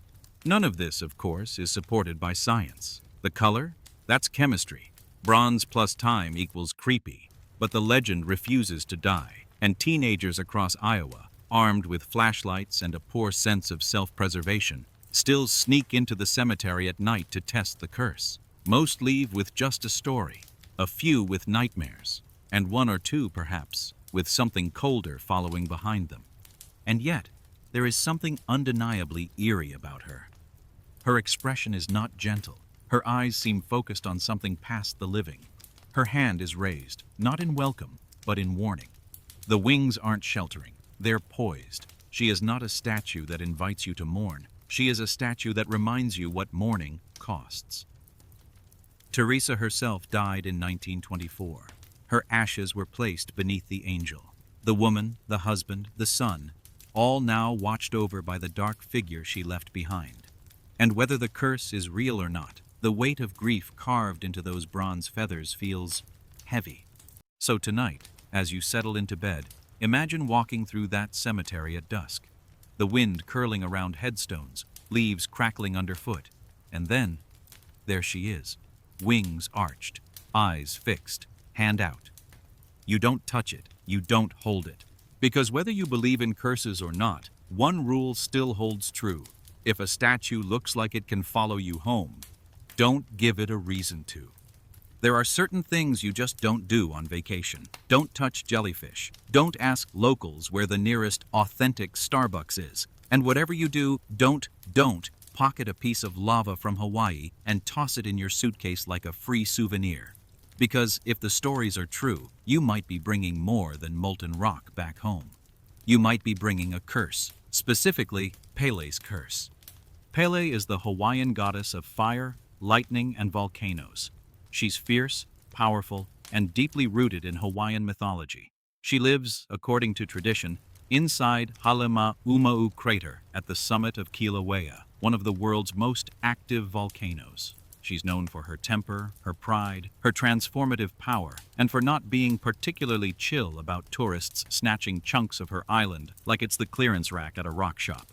None of this, of course, is supported by science. The color? That's chemistry. Bronze plus time equals creepy. But the legend refuses to die, and teenagers across Iowa, armed with flashlights and a poor sense of self-preservation, still sneak into the cemetery at night to test the curse. Most leave with just a story, a few with nightmares, and one or two, perhaps, with something colder following behind them. And yet, there is something undeniably eerie about her. Her expression is not gentle. Her eyes seem focused on something past the living. Her hand is raised, not in welcome, but in warning. The wings aren't sheltering. They're poised. She is not a statue that invites you to mourn. She is a statue that reminds you what mourning costs. Teresa herself died in 1924. Her ashes were placed beneath the angel. The woman, the husband, the son, all now watched over by the dark figure she left behind. And whether the curse is real or not, the weight of grief carved into those bronze feathers feels heavy. So tonight, as you settle into bed, imagine walking through that cemetery at dusk. The wind curling around headstones, leaves crackling underfoot, and then, there she is, wings arched, eyes fixed, hand out. You don't touch it, you don't hold it. Because whether you believe in curses or not, one rule still holds true. If a statue looks like it can follow you home, don't give it a reason to. There are certain things you just don't do on vacation. Don't touch jellyfish. Don't ask locals where the nearest authentic Starbucks is. And whatever you do, don't pocket a piece of lava from Hawaii and toss it in your suitcase like a free souvenir. Because if the stories are true, you might be bringing more than molten rock back home. You might be bringing a curse, specifically Pele's curse. Pele is the Hawaiian goddess of fire, lightning, and volcanoes. She's fierce, powerful, and deeply rooted in Hawaiian mythology. She lives, according to tradition, inside Halemaumau crater at the summit of Kilauea, one of the world's most active volcanoes. She's known for her temper, her pride, her transformative power, and for not being particularly chill about tourists snatching chunks of her island like it's the clearance rack at a rock shop.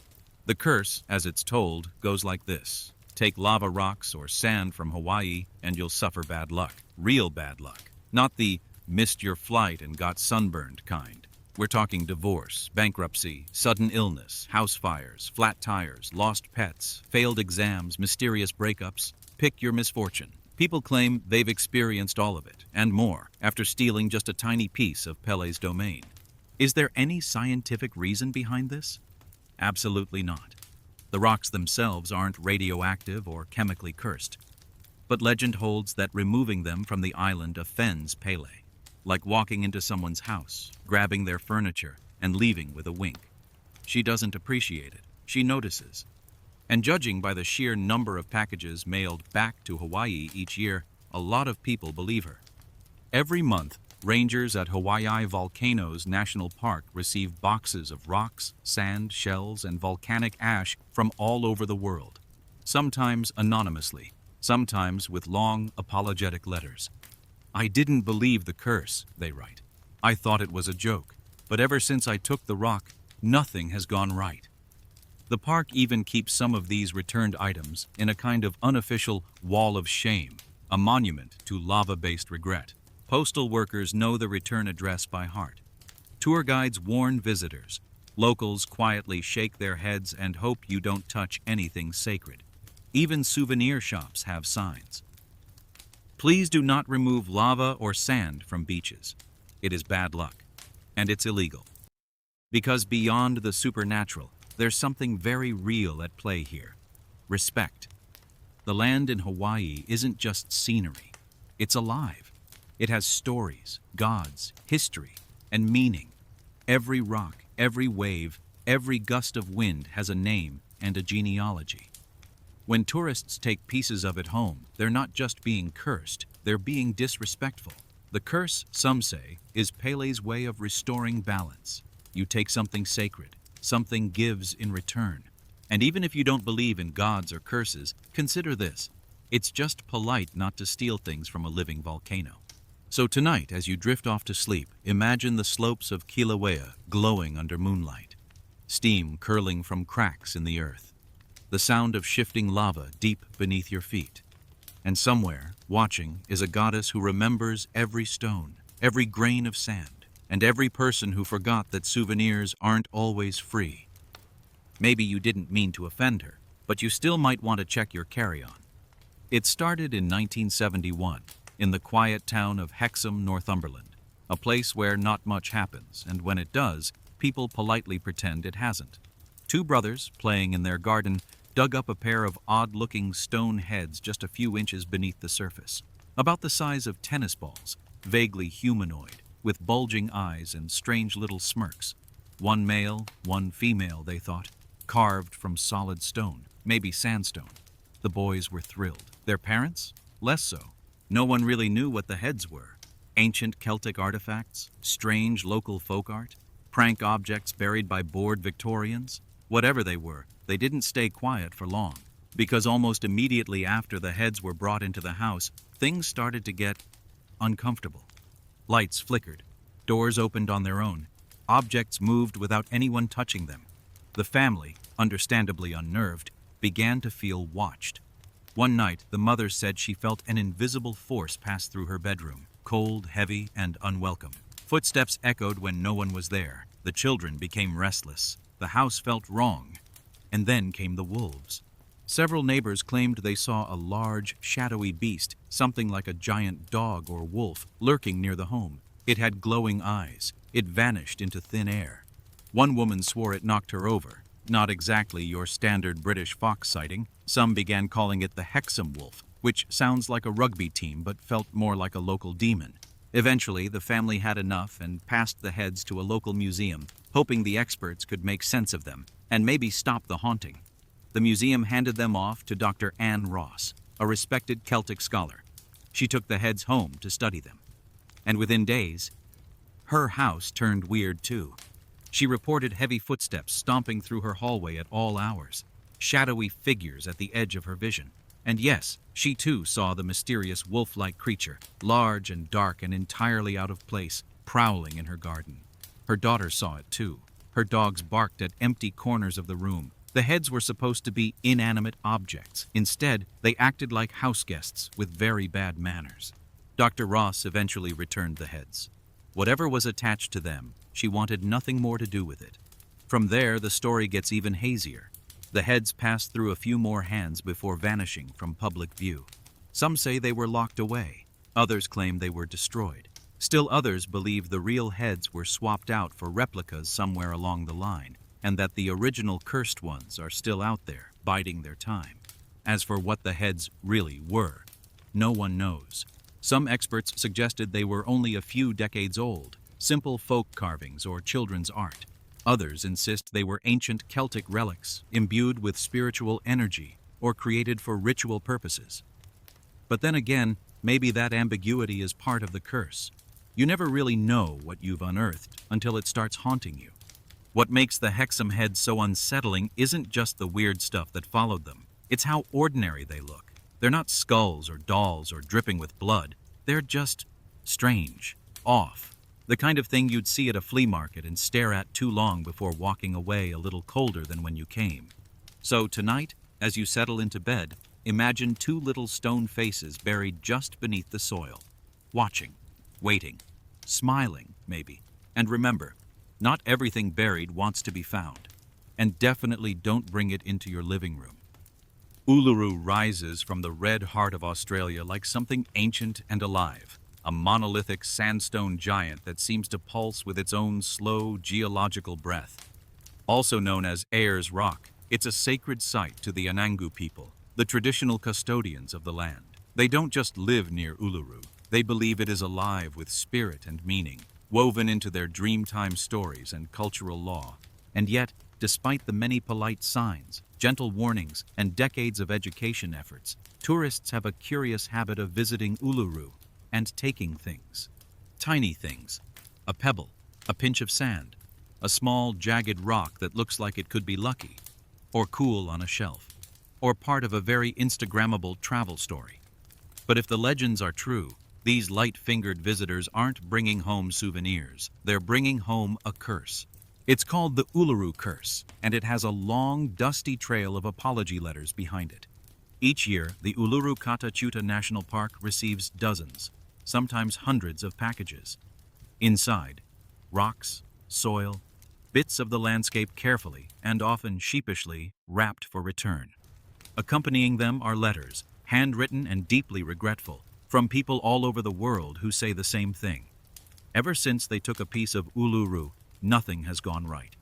The curse, as it's told, goes like this. Take lava rocks or sand from Hawaii and you'll suffer bad luck. Real bad luck. Not the missed your flight and got sunburned kind. We're talking divorce, bankruptcy, sudden illness, house fires, flat tires, lost pets, failed exams, mysterious breakups. Pick your misfortune. People claim they've experienced all of it, and more, after stealing just a tiny piece of Pele's domain. Is there any scientific reason behind this? Absolutely not. The rocks themselves aren't radioactive or chemically cursed, but legend holds that removing them from the island offends Pele, like walking into someone's house, grabbing their furniture, and leaving with a wink. She doesn't appreciate it. She notices. And judging by the sheer number of packages mailed back to Hawaii each year, a lot of people believe her. Every month, rangers at Hawaii Volcanoes National Park receive boxes of rocks, sand, shells, and volcanic ash from all over the world, sometimes anonymously, sometimes with long, apologetic letters. "I didn't believe the curse," they write. "I thought it was a joke, but ever since I took the rock, nothing has gone right." The park even keeps some of these returned items in a kind of unofficial wall of shame, a monument to lava-based regret. Postal workers know the return address by heart. Tour guides warn visitors. Locals quietly shake their heads and hope you don't touch anything sacred. Even souvenir shops have signs. Please do not remove lava or sand from beaches. It is bad luck, and it's illegal. Because beyond the supernatural, there's something very real at play here. Respect. The land in Hawaii isn't just scenery. It's alive. It has stories, gods, history, and meaning. Every rock, every wave, every gust of wind has a name and a genealogy. When tourists take pieces of it home, they're not just being cursed, they're being disrespectful. The curse, some say, is Pele's way of restoring balance. You take something sacred, something gives in return. And even if you don't believe in gods or curses, consider this. It's just polite not to steal things from a living volcano. So tonight, as you drift off to sleep, imagine the slopes of Kilauea glowing under moonlight, steam curling from cracks in the earth, the sound of shifting lava deep beneath your feet. And somewhere, watching, is a goddess who remembers every stone, every grain of sand, and every person who forgot that souvenirs aren't always free. Maybe you didn't mean to offend her, but you still might want to check your carry-on. It started in 1971, in the quiet town of Hexham, Northumberland, a place where not much happens, and when it does, people politely pretend it hasn't. Two brothers, playing in their garden, dug up a pair of odd-looking stone heads just a few inches beneath the surface, about the size of tennis balls, vaguely humanoid, with bulging eyes and strange little smirks. One male, one female, they thought, carved from solid stone, maybe sandstone. The boys were thrilled. Their parents? Less so. No one really knew what the heads were. Ancient Celtic artifacts? Strange local folk art? Prank objects buried by bored Victorians? Whatever they were, they didn't stay quiet for long, because almost immediately after the heads were brought into the house, things started to get uncomfortable. Lights flickered, doors opened on their own, objects moved without anyone touching them. The family, understandably unnerved, began to feel watched. One night, the mother said she felt an invisible force pass through her bedroom, cold, heavy, and unwelcome. Footsteps echoed when no one was there. The children became restless. The house felt wrong. And then came the wolves. Several neighbors claimed they saw a large, shadowy beast, something like a giant dog or wolf, lurking near the home. It had glowing eyes. It vanished into thin air. One woman swore it knocked her over. Not exactly your standard British fox sighting. Some began calling it the Hexham wolf, which sounds like a rugby team but felt more like a local demon. Eventually, the family had enough and passed the heads to a local museum, hoping the experts could make sense of them and maybe stop the haunting. The museum handed them off to Dr. Anne Ross, a respected Celtic scholar. She took the heads home to study them. And within days, her house turned weird too. She reported heavy footsteps stomping through her hallway at all hours, shadowy figures at the edge of her vision. And yes, she too saw the mysterious wolf-like creature, large and dark and entirely out of place, prowling in her garden. Her daughter saw it too. Her dogs barked at empty corners of the room. The heads were supposed to be inanimate objects. Instead, they acted like house guests with very bad manners. Dr. Ross eventually returned the heads. Whatever was attached to them, she wanted nothing more to do with it. From there, the story gets even hazier. The heads passed through a few more hands before vanishing from public view. Some say they were locked away. Others claim they were destroyed. Still others believe the real heads were swapped out for replicas somewhere along the line, and that the original cursed ones are still out there, biding their time. As for what the heads really were, no one knows. Some experts suggested they were only a few decades old, simple folk carvings or children's art. Others insist they were ancient Celtic relics, imbued with spiritual energy, or created for ritual purposes. But then again, maybe that ambiguity is part of the curse. You never really know what you've unearthed until it starts haunting you. What makes the Hexam heads so unsettling isn't just the weird stuff that followed them. It's how ordinary they look. They're not skulls or dolls or dripping with blood. They're just strange, off. The kind of thing you'd see at a flea market and stare at too long before walking away a little colder than when you came. So tonight, as you settle into bed, imagine two little stone faces buried just beneath the soil. Watching, waiting, smiling, maybe. And remember, not everything buried wants to be found. And definitely don't bring it into your living room. Uluru rises from the red heart of Australia like something ancient and alive. A monolithic sandstone giant that seems to pulse with its own slow geological breath. Also known as Ayers Rock, it's a sacred site to the Anangu people, the traditional custodians of the land. They don't just live near Uluru, they believe it is alive with spirit and meaning, woven into their dreamtime stories and cultural law. And yet, despite the many polite signs, gentle warnings, and decades of education efforts, tourists have a curious habit of visiting Uluru and taking things. Tiny things. A pebble, a pinch of sand, a small jagged rock that looks like it could be lucky, or cool on a shelf, or part of a very Instagrammable travel story. But if the legends are true, these light-fingered visitors aren't bringing home souvenirs, they're bringing home a curse. It's called the Uluru Curse, and it has a long, dusty trail of apology letters behind it. Each year, the Uluru Kata Chuta National Park receives dozens, sometimes hundreds of packages. Inside, rocks, soil, bits of the landscape carefully and often sheepishly wrapped for return. Accompanying them are letters, handwritten and deeply regretful, from people all over the world who say the same thing. Ever since they took a piece of Uluru, nothing has gone right.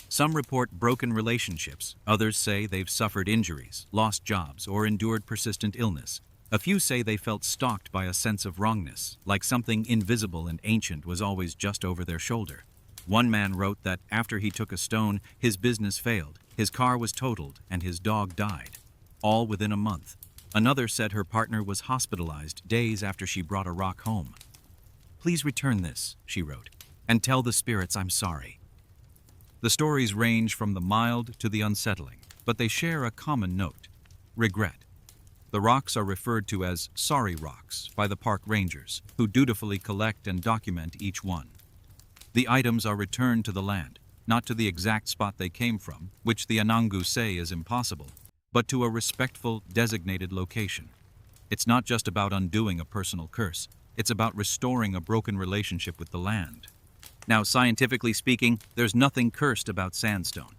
Some report broken relationships, others say they've suffered injuries, lost jobs, or endured persistent illness. A few say they felt stalked by a sense of wrongness, like something invisible and ancient was always just over their shoulder. One man wrote that after he took a stone, his business failed, his car was totaled, and his dog died, all within a month. Another said her partner was hospitalized days after she brought a rock home. "Please return this," she wrote, "and tell the spirits I'm sorry." The stories range from the mild to the unsettling, but they share a common note: regret. The rocks are referred to as sorry rocks by the park rangers, who dutifully collect and document each one. The items are returned to the land, not to the exact spot they came from, which the Anangu say is impossible, but to a respectful, designated location. It's not just about undoing a personal curse, it's about restoring a broken relationship with the land. Now, scientifically speaking, there's nothing cursed about sandstone.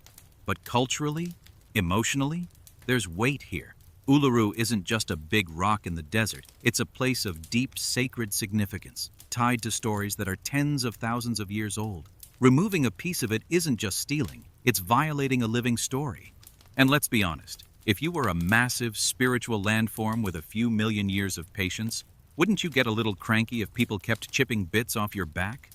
But culturally, emotionally, there's weight here. Uluru isn't just a big rock in the desert, it's a place of deep sacred significance, tied to stories that are tens of thousands of years old. Removing a piece of it isn't just stealing, it's violating a living story. And let's be honest, if you were a massive spiritual landform with a few million years of patience, wouldn't you get a little cranky if people kept chipping bits off your back?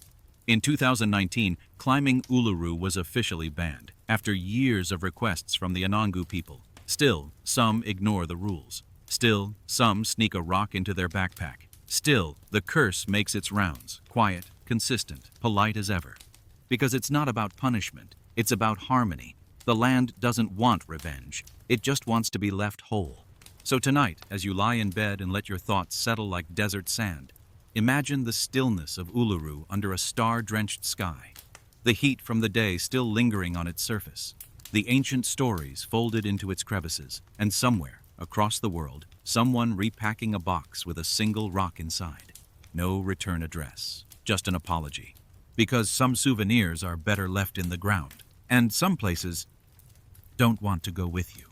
In 2019, climbing Uluru was officially banned, after years of requests from the Anangu people. Still, some ignore the rules. Still, some sneak a rock into their backpack. Still, the curse makes its rounds, quiet, consistent, polite as ever. Because it's not about punishment, it's about harmony. The land doesn't want revenge, it just wants to be left whole. So tonight, as you lie in bed and let your thoughts settle like desert sand, imagine the stillness of Uluru under a star-drenched sky, the heat from the day still lingering on its surface, The ancient stories folded into its crevices, and somewhere, across the world, someone repacking a box with a single rock inside. No return address, just an apology. Because some souvenirs are better left in the ground, and some places don't want to go with you.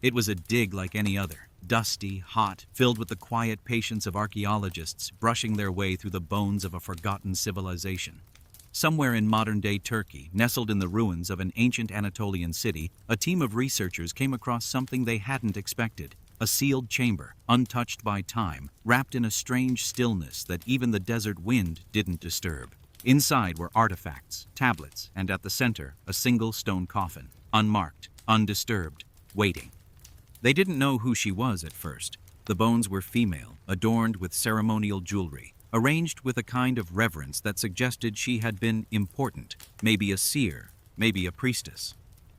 It was a dig like any other, dusty, hot, filled with the quiet patience of archaeologists brushing their way through the bones of a forgotten civilization. Somewhere in modern-day Turkey, nestled in the ruins of an ancient Anatolian city, a team of researchers came across something they hadn't expected. A sealed chamber, untouched by time, wrapped in a strange stillness that even the desert wind didn't disturb. Inside were artifacts, tablets, and at the center, a single stone coffin, unmarked, undisturbed, waiting. They didn't know who she was at first. The bones were female, adorned with ceremonial jewelry, arranged with a kind of reverence that suggested she had been important, maybe a seer, maybe a priestess.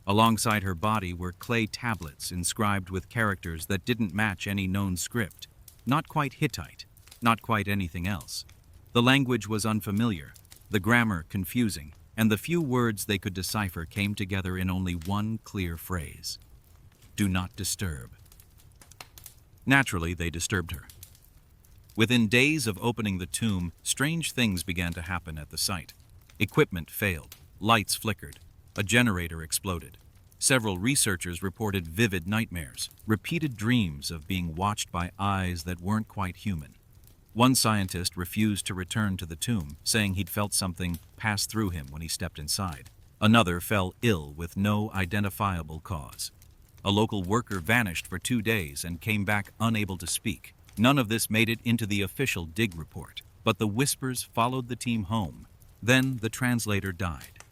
Alongside her body were clay tablets inscribed with characters that didn't match any known script. Not quite Hittite, not quite anything else. The language was unfamiliar, the grammar confusing, and the few words they could decipher came together in only one clear phrase: "Do not disturb." Naturally, they disturbed her. Within days of opening the tomb, strange things began to happen at the site. Equipment failed, lights flickered, a generator exploded. Several researchers reported vivid nightmares, repeated dreams of being watched by eyes that weren't quite human. One scientist refused to return to the tomb, saying he'd felt something pass through him when he stepped inside. Another fell ill with no identifiable cause. A local worker vanished for 2 days and came back unable to speak. None of this made it into the official dig report, but the whispers followed the team home. Then the translator died.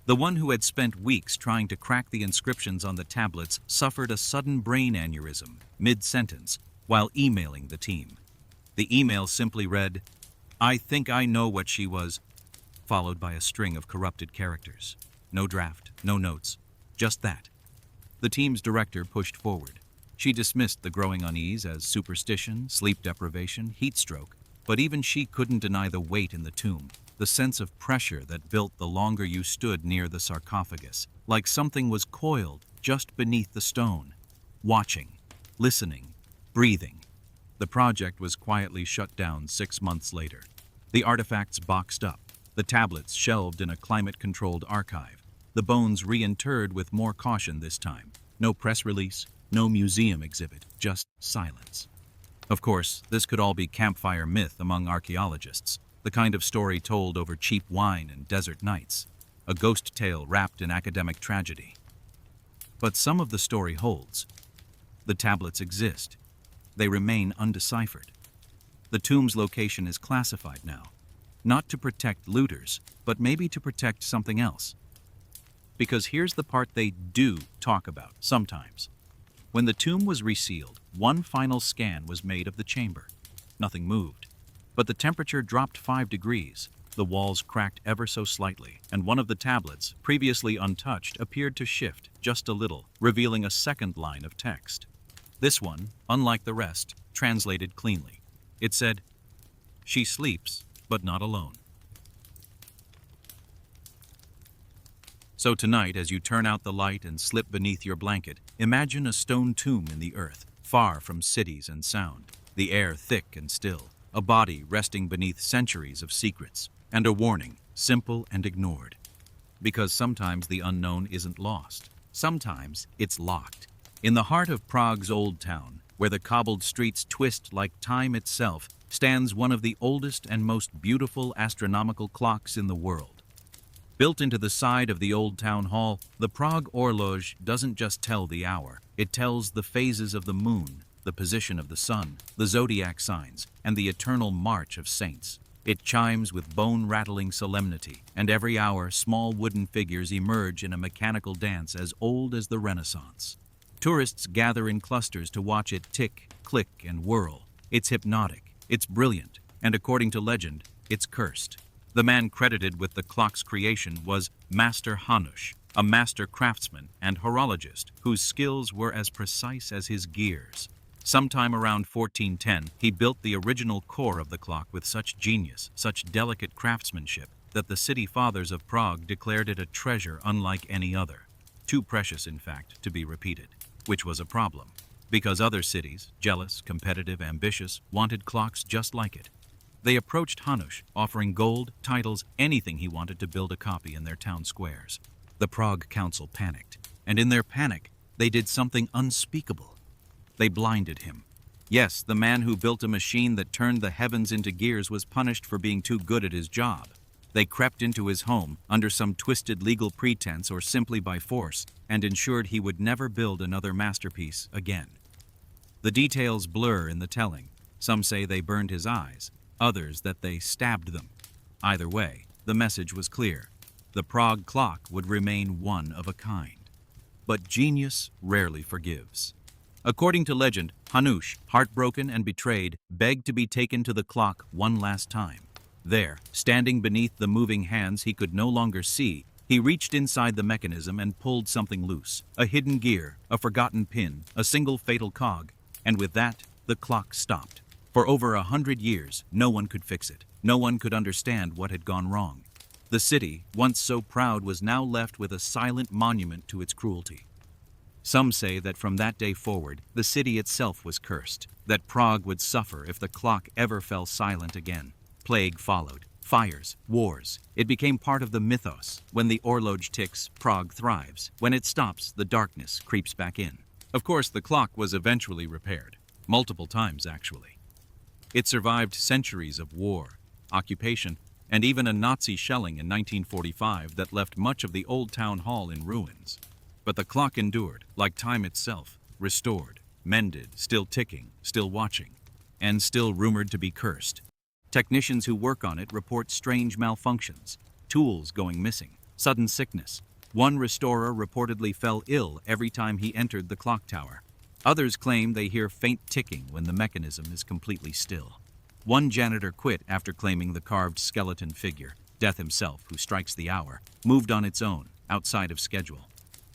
The one who had spent weeks trying to crack the inscriptions on the tablets suffered a sudden brain aneurysm mid-sentence while emailing the team. The email simply read, "I think I know what she was," followed by a string of corrupted characters. No draft, no notes, just that. The team's director pushed forward. She dismissed the growing unease as superstition, sleep deprivation, heat stroke, but even she couldn't deny the weight in the tomb, the sense of pressure that built the longer you stood near the sarcophagus, like something was coiled just beneath the stone, watching, listening, breathing. The project was quietly shut down 6 months later. The artifacts boxed up, the tablets shelved in a climate-controlled archive, the bones reinterred with more caution this time. No press release, no museum exhibit, just silence. Of course, this could all be campfire myth among archaeologists, the kind of story told over cheap wine and desert nights, a ghost tale wrapped in academic tragedy. But some of the story holds. The tablets exist. They remain undeciphered. The tomb's location is classified now, not to protect looters, but maybe to protect something else. Because here's the part they do talk about, sometimes. When the tomb was resealed, one final scan was made of the chamber. Nothing moved. But the temperature dropped 5 degrees, the walls cracked ever so slightly, and one of the tablets, previously untouched, appeared to shift just a little, revealing a second line of text. This one, unlike the rest, translated cleanly. It said, "She sleeps, but not alone." So tonight, as you turn out the light and slip beneath your blanket, imagine a stone tomb in the earth, far from cities and sound, the air thick and still, a body resting beneath centuries of secrets, and a warning, simple and ignored. Because sometimes the unknown isn't lost. Sometimes it's locked. In the heart of Prague's Old Town, where the cobbled streets twist like time itself, stands one of the oldest and most beautiful astronomical clocks in the world. Built into the side of the old town hall, the Prague horloge doesn't just tell the hour. It tells the phases of the moon, the position of the sun, the zodiac signs, and the eternal march of saints. It chimes with bone-rattling solemnity, and every hour small wooden figures emerge in a mechanical dance as old as the Renaissance. Tourists gather in clusters to watch it tick, click, and whirl. It's hypnotic, it's brilliant, and according to legend, it's cursed. The man credited with the clock's creation was Master Hanush, a master craftsman and horologist whose skills were as precise as his gears. Sometime around 1410, he built the original core of the clock with such genius, such delicate craftsmanship, that the city fathers of Prague declared it a treasure unlike any other. too precious in fact to be repeated, which was a problem, because other cities, jealous, competitive, ambitious, wanted clocks just like it. They approached Hanush, offering gold, titles, anything he wanted to build a copy in their town squares. The Prague Council panicked, and in their panic, they did something unspeakable. They blinded him. Yes, the man who built a machine that turned the heavens into gears was punished for being too good at his job. They crept into his home under some twisted legal pretense or simply by force and ensured he would never build another masterpiece again. The details blur in the telling. Some say they burned his eyes, others that they stabbed them. Either way, the message was clear. The Prague clock would remain one of a kind. But genius rarely forgives. According to legend, Hanush, heartbroken and betrayed, begged to be taken to the clock one last time. There, standing beneath the moving hands he could no longer see, he reached inside the mechanism and pulled something loose. A hidden gear, a forgotten pin, a single fatal cog. And with that, the clock stopped. For over 100 years, no one could fix it. No one could understand what had gone wrong. The city, once so proud, was now left with a silent monument to its cruelty. Some say that from that day forward, the city itself was cursed, that Prague would suffer if the clock ever fell silent again. Plague followed, fires, wars. It became part of the mythos. When the horloge ticks, Prague thrives. When it stops, the darkness creeps back in. Of course, the clock was eventually repaired, multiple times actually. It survived centuries of war, occupation, and even a Nazi shelling in 1945 that left much of the old town hall in ruins. But the clock endured, like time itself, restored, mended, still ticking, still watching, and still rumored to be cursed. Technicians who work on it report strange malfunctions, tools going missing, sudden sickness. One restorer reportedly fell ill every time he entered the clock tower. Others claim they hear faint ticking when the mechanism is completely still. One janitor quit after claiming the carved skeleton figure, Death himself, who strikes the hour, moved on its own, outside of schedule.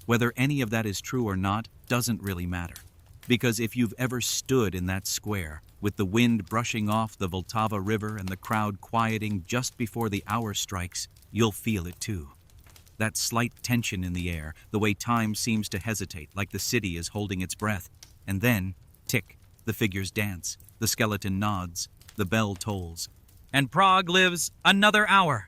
Whether any of that is true or not doesn't really matter. Because if you've ever stood in that square, with the wind brushing off the Vltava River and the crowd quieting just before the hour strikes, you'll feel it too. That slight tension in the air, the way time seems to hesitate, like the city is holding its breath. And then, tick, the figures dance, the skeleton nods, the bell tolls. And Prague lives another hour.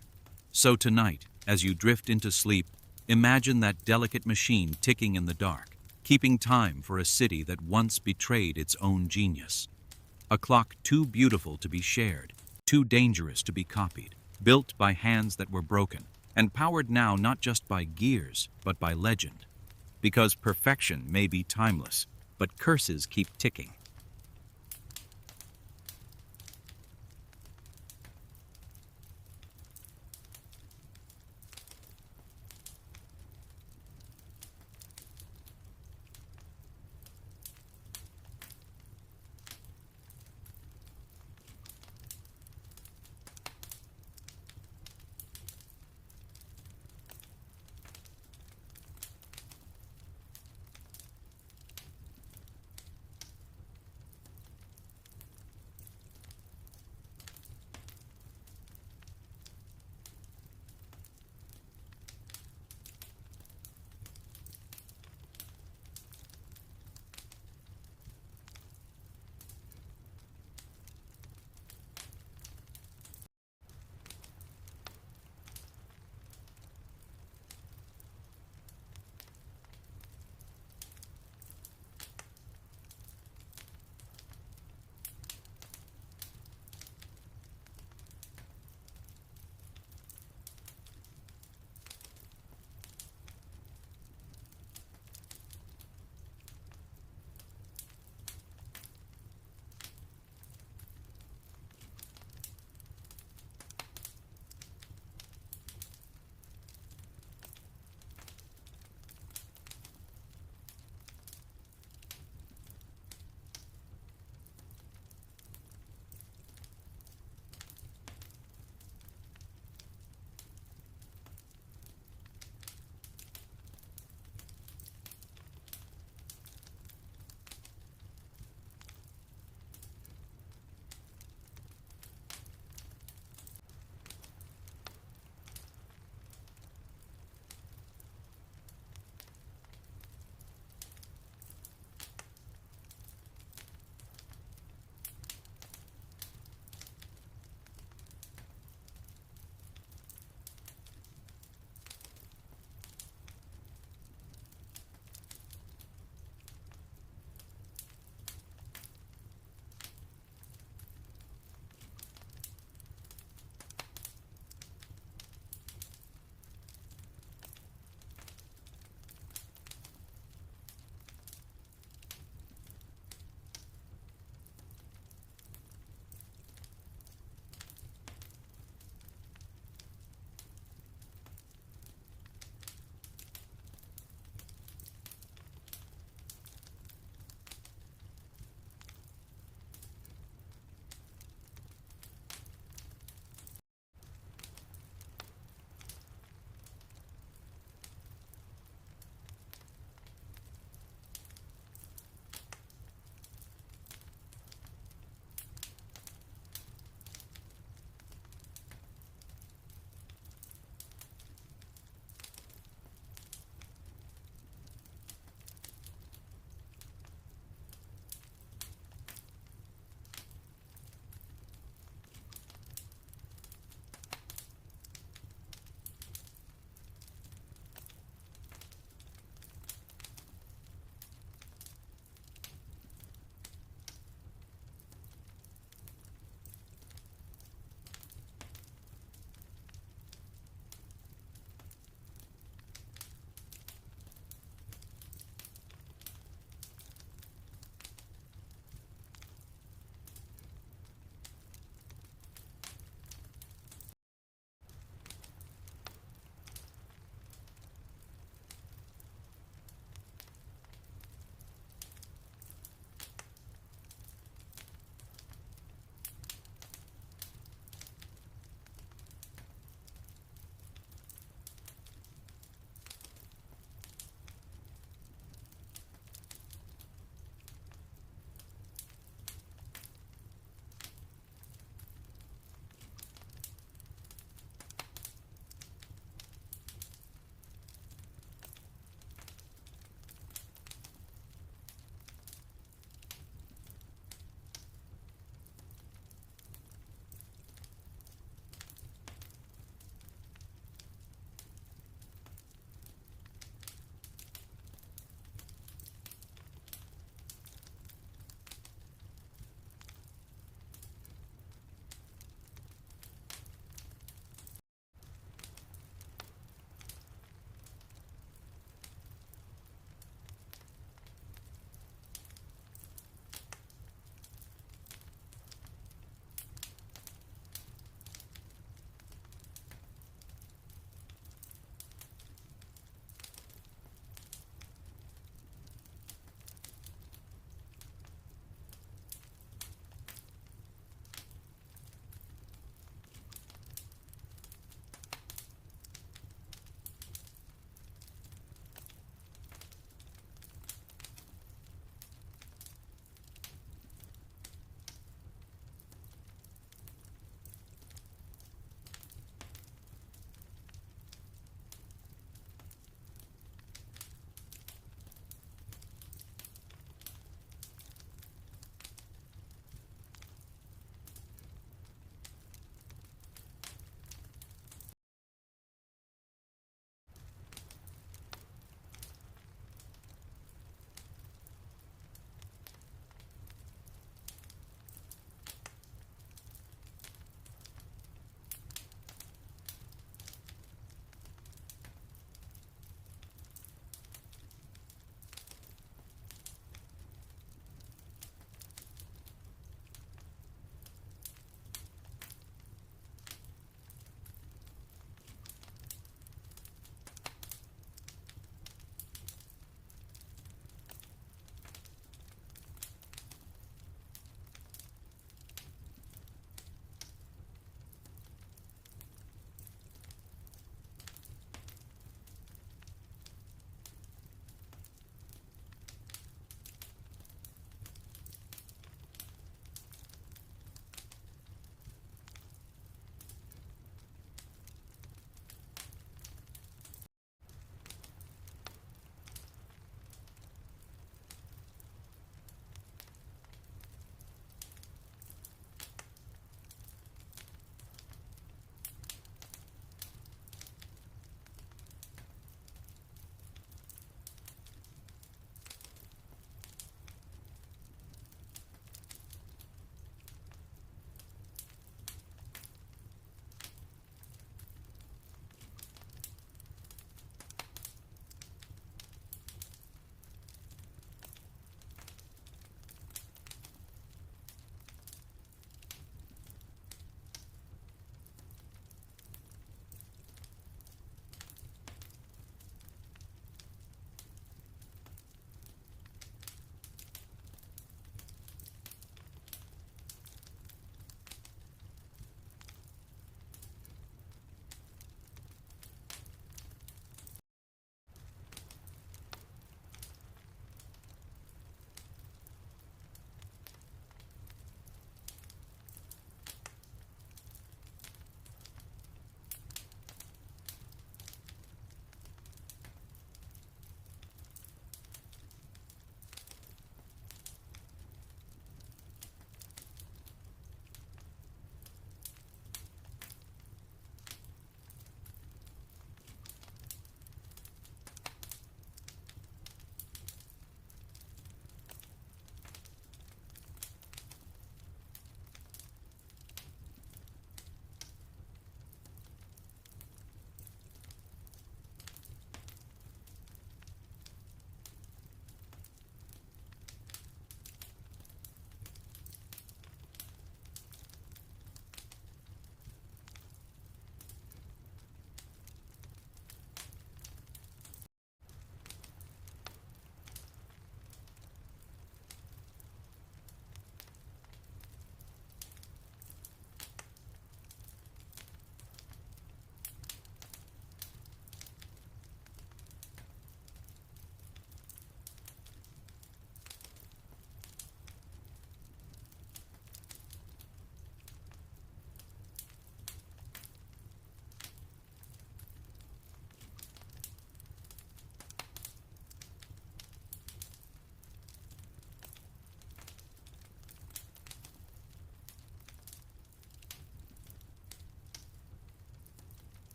So tonight, as you drift into sleep, imagine that delicate machine ticking in the dark, keeping time for a city that once betrayed its own genius. A clock too beautiful to be shared, too dangerous to be copied, built by hands that were broken, and powered now not just by gears, but by legend. Because perfection may be timeless, but curses keep ticking.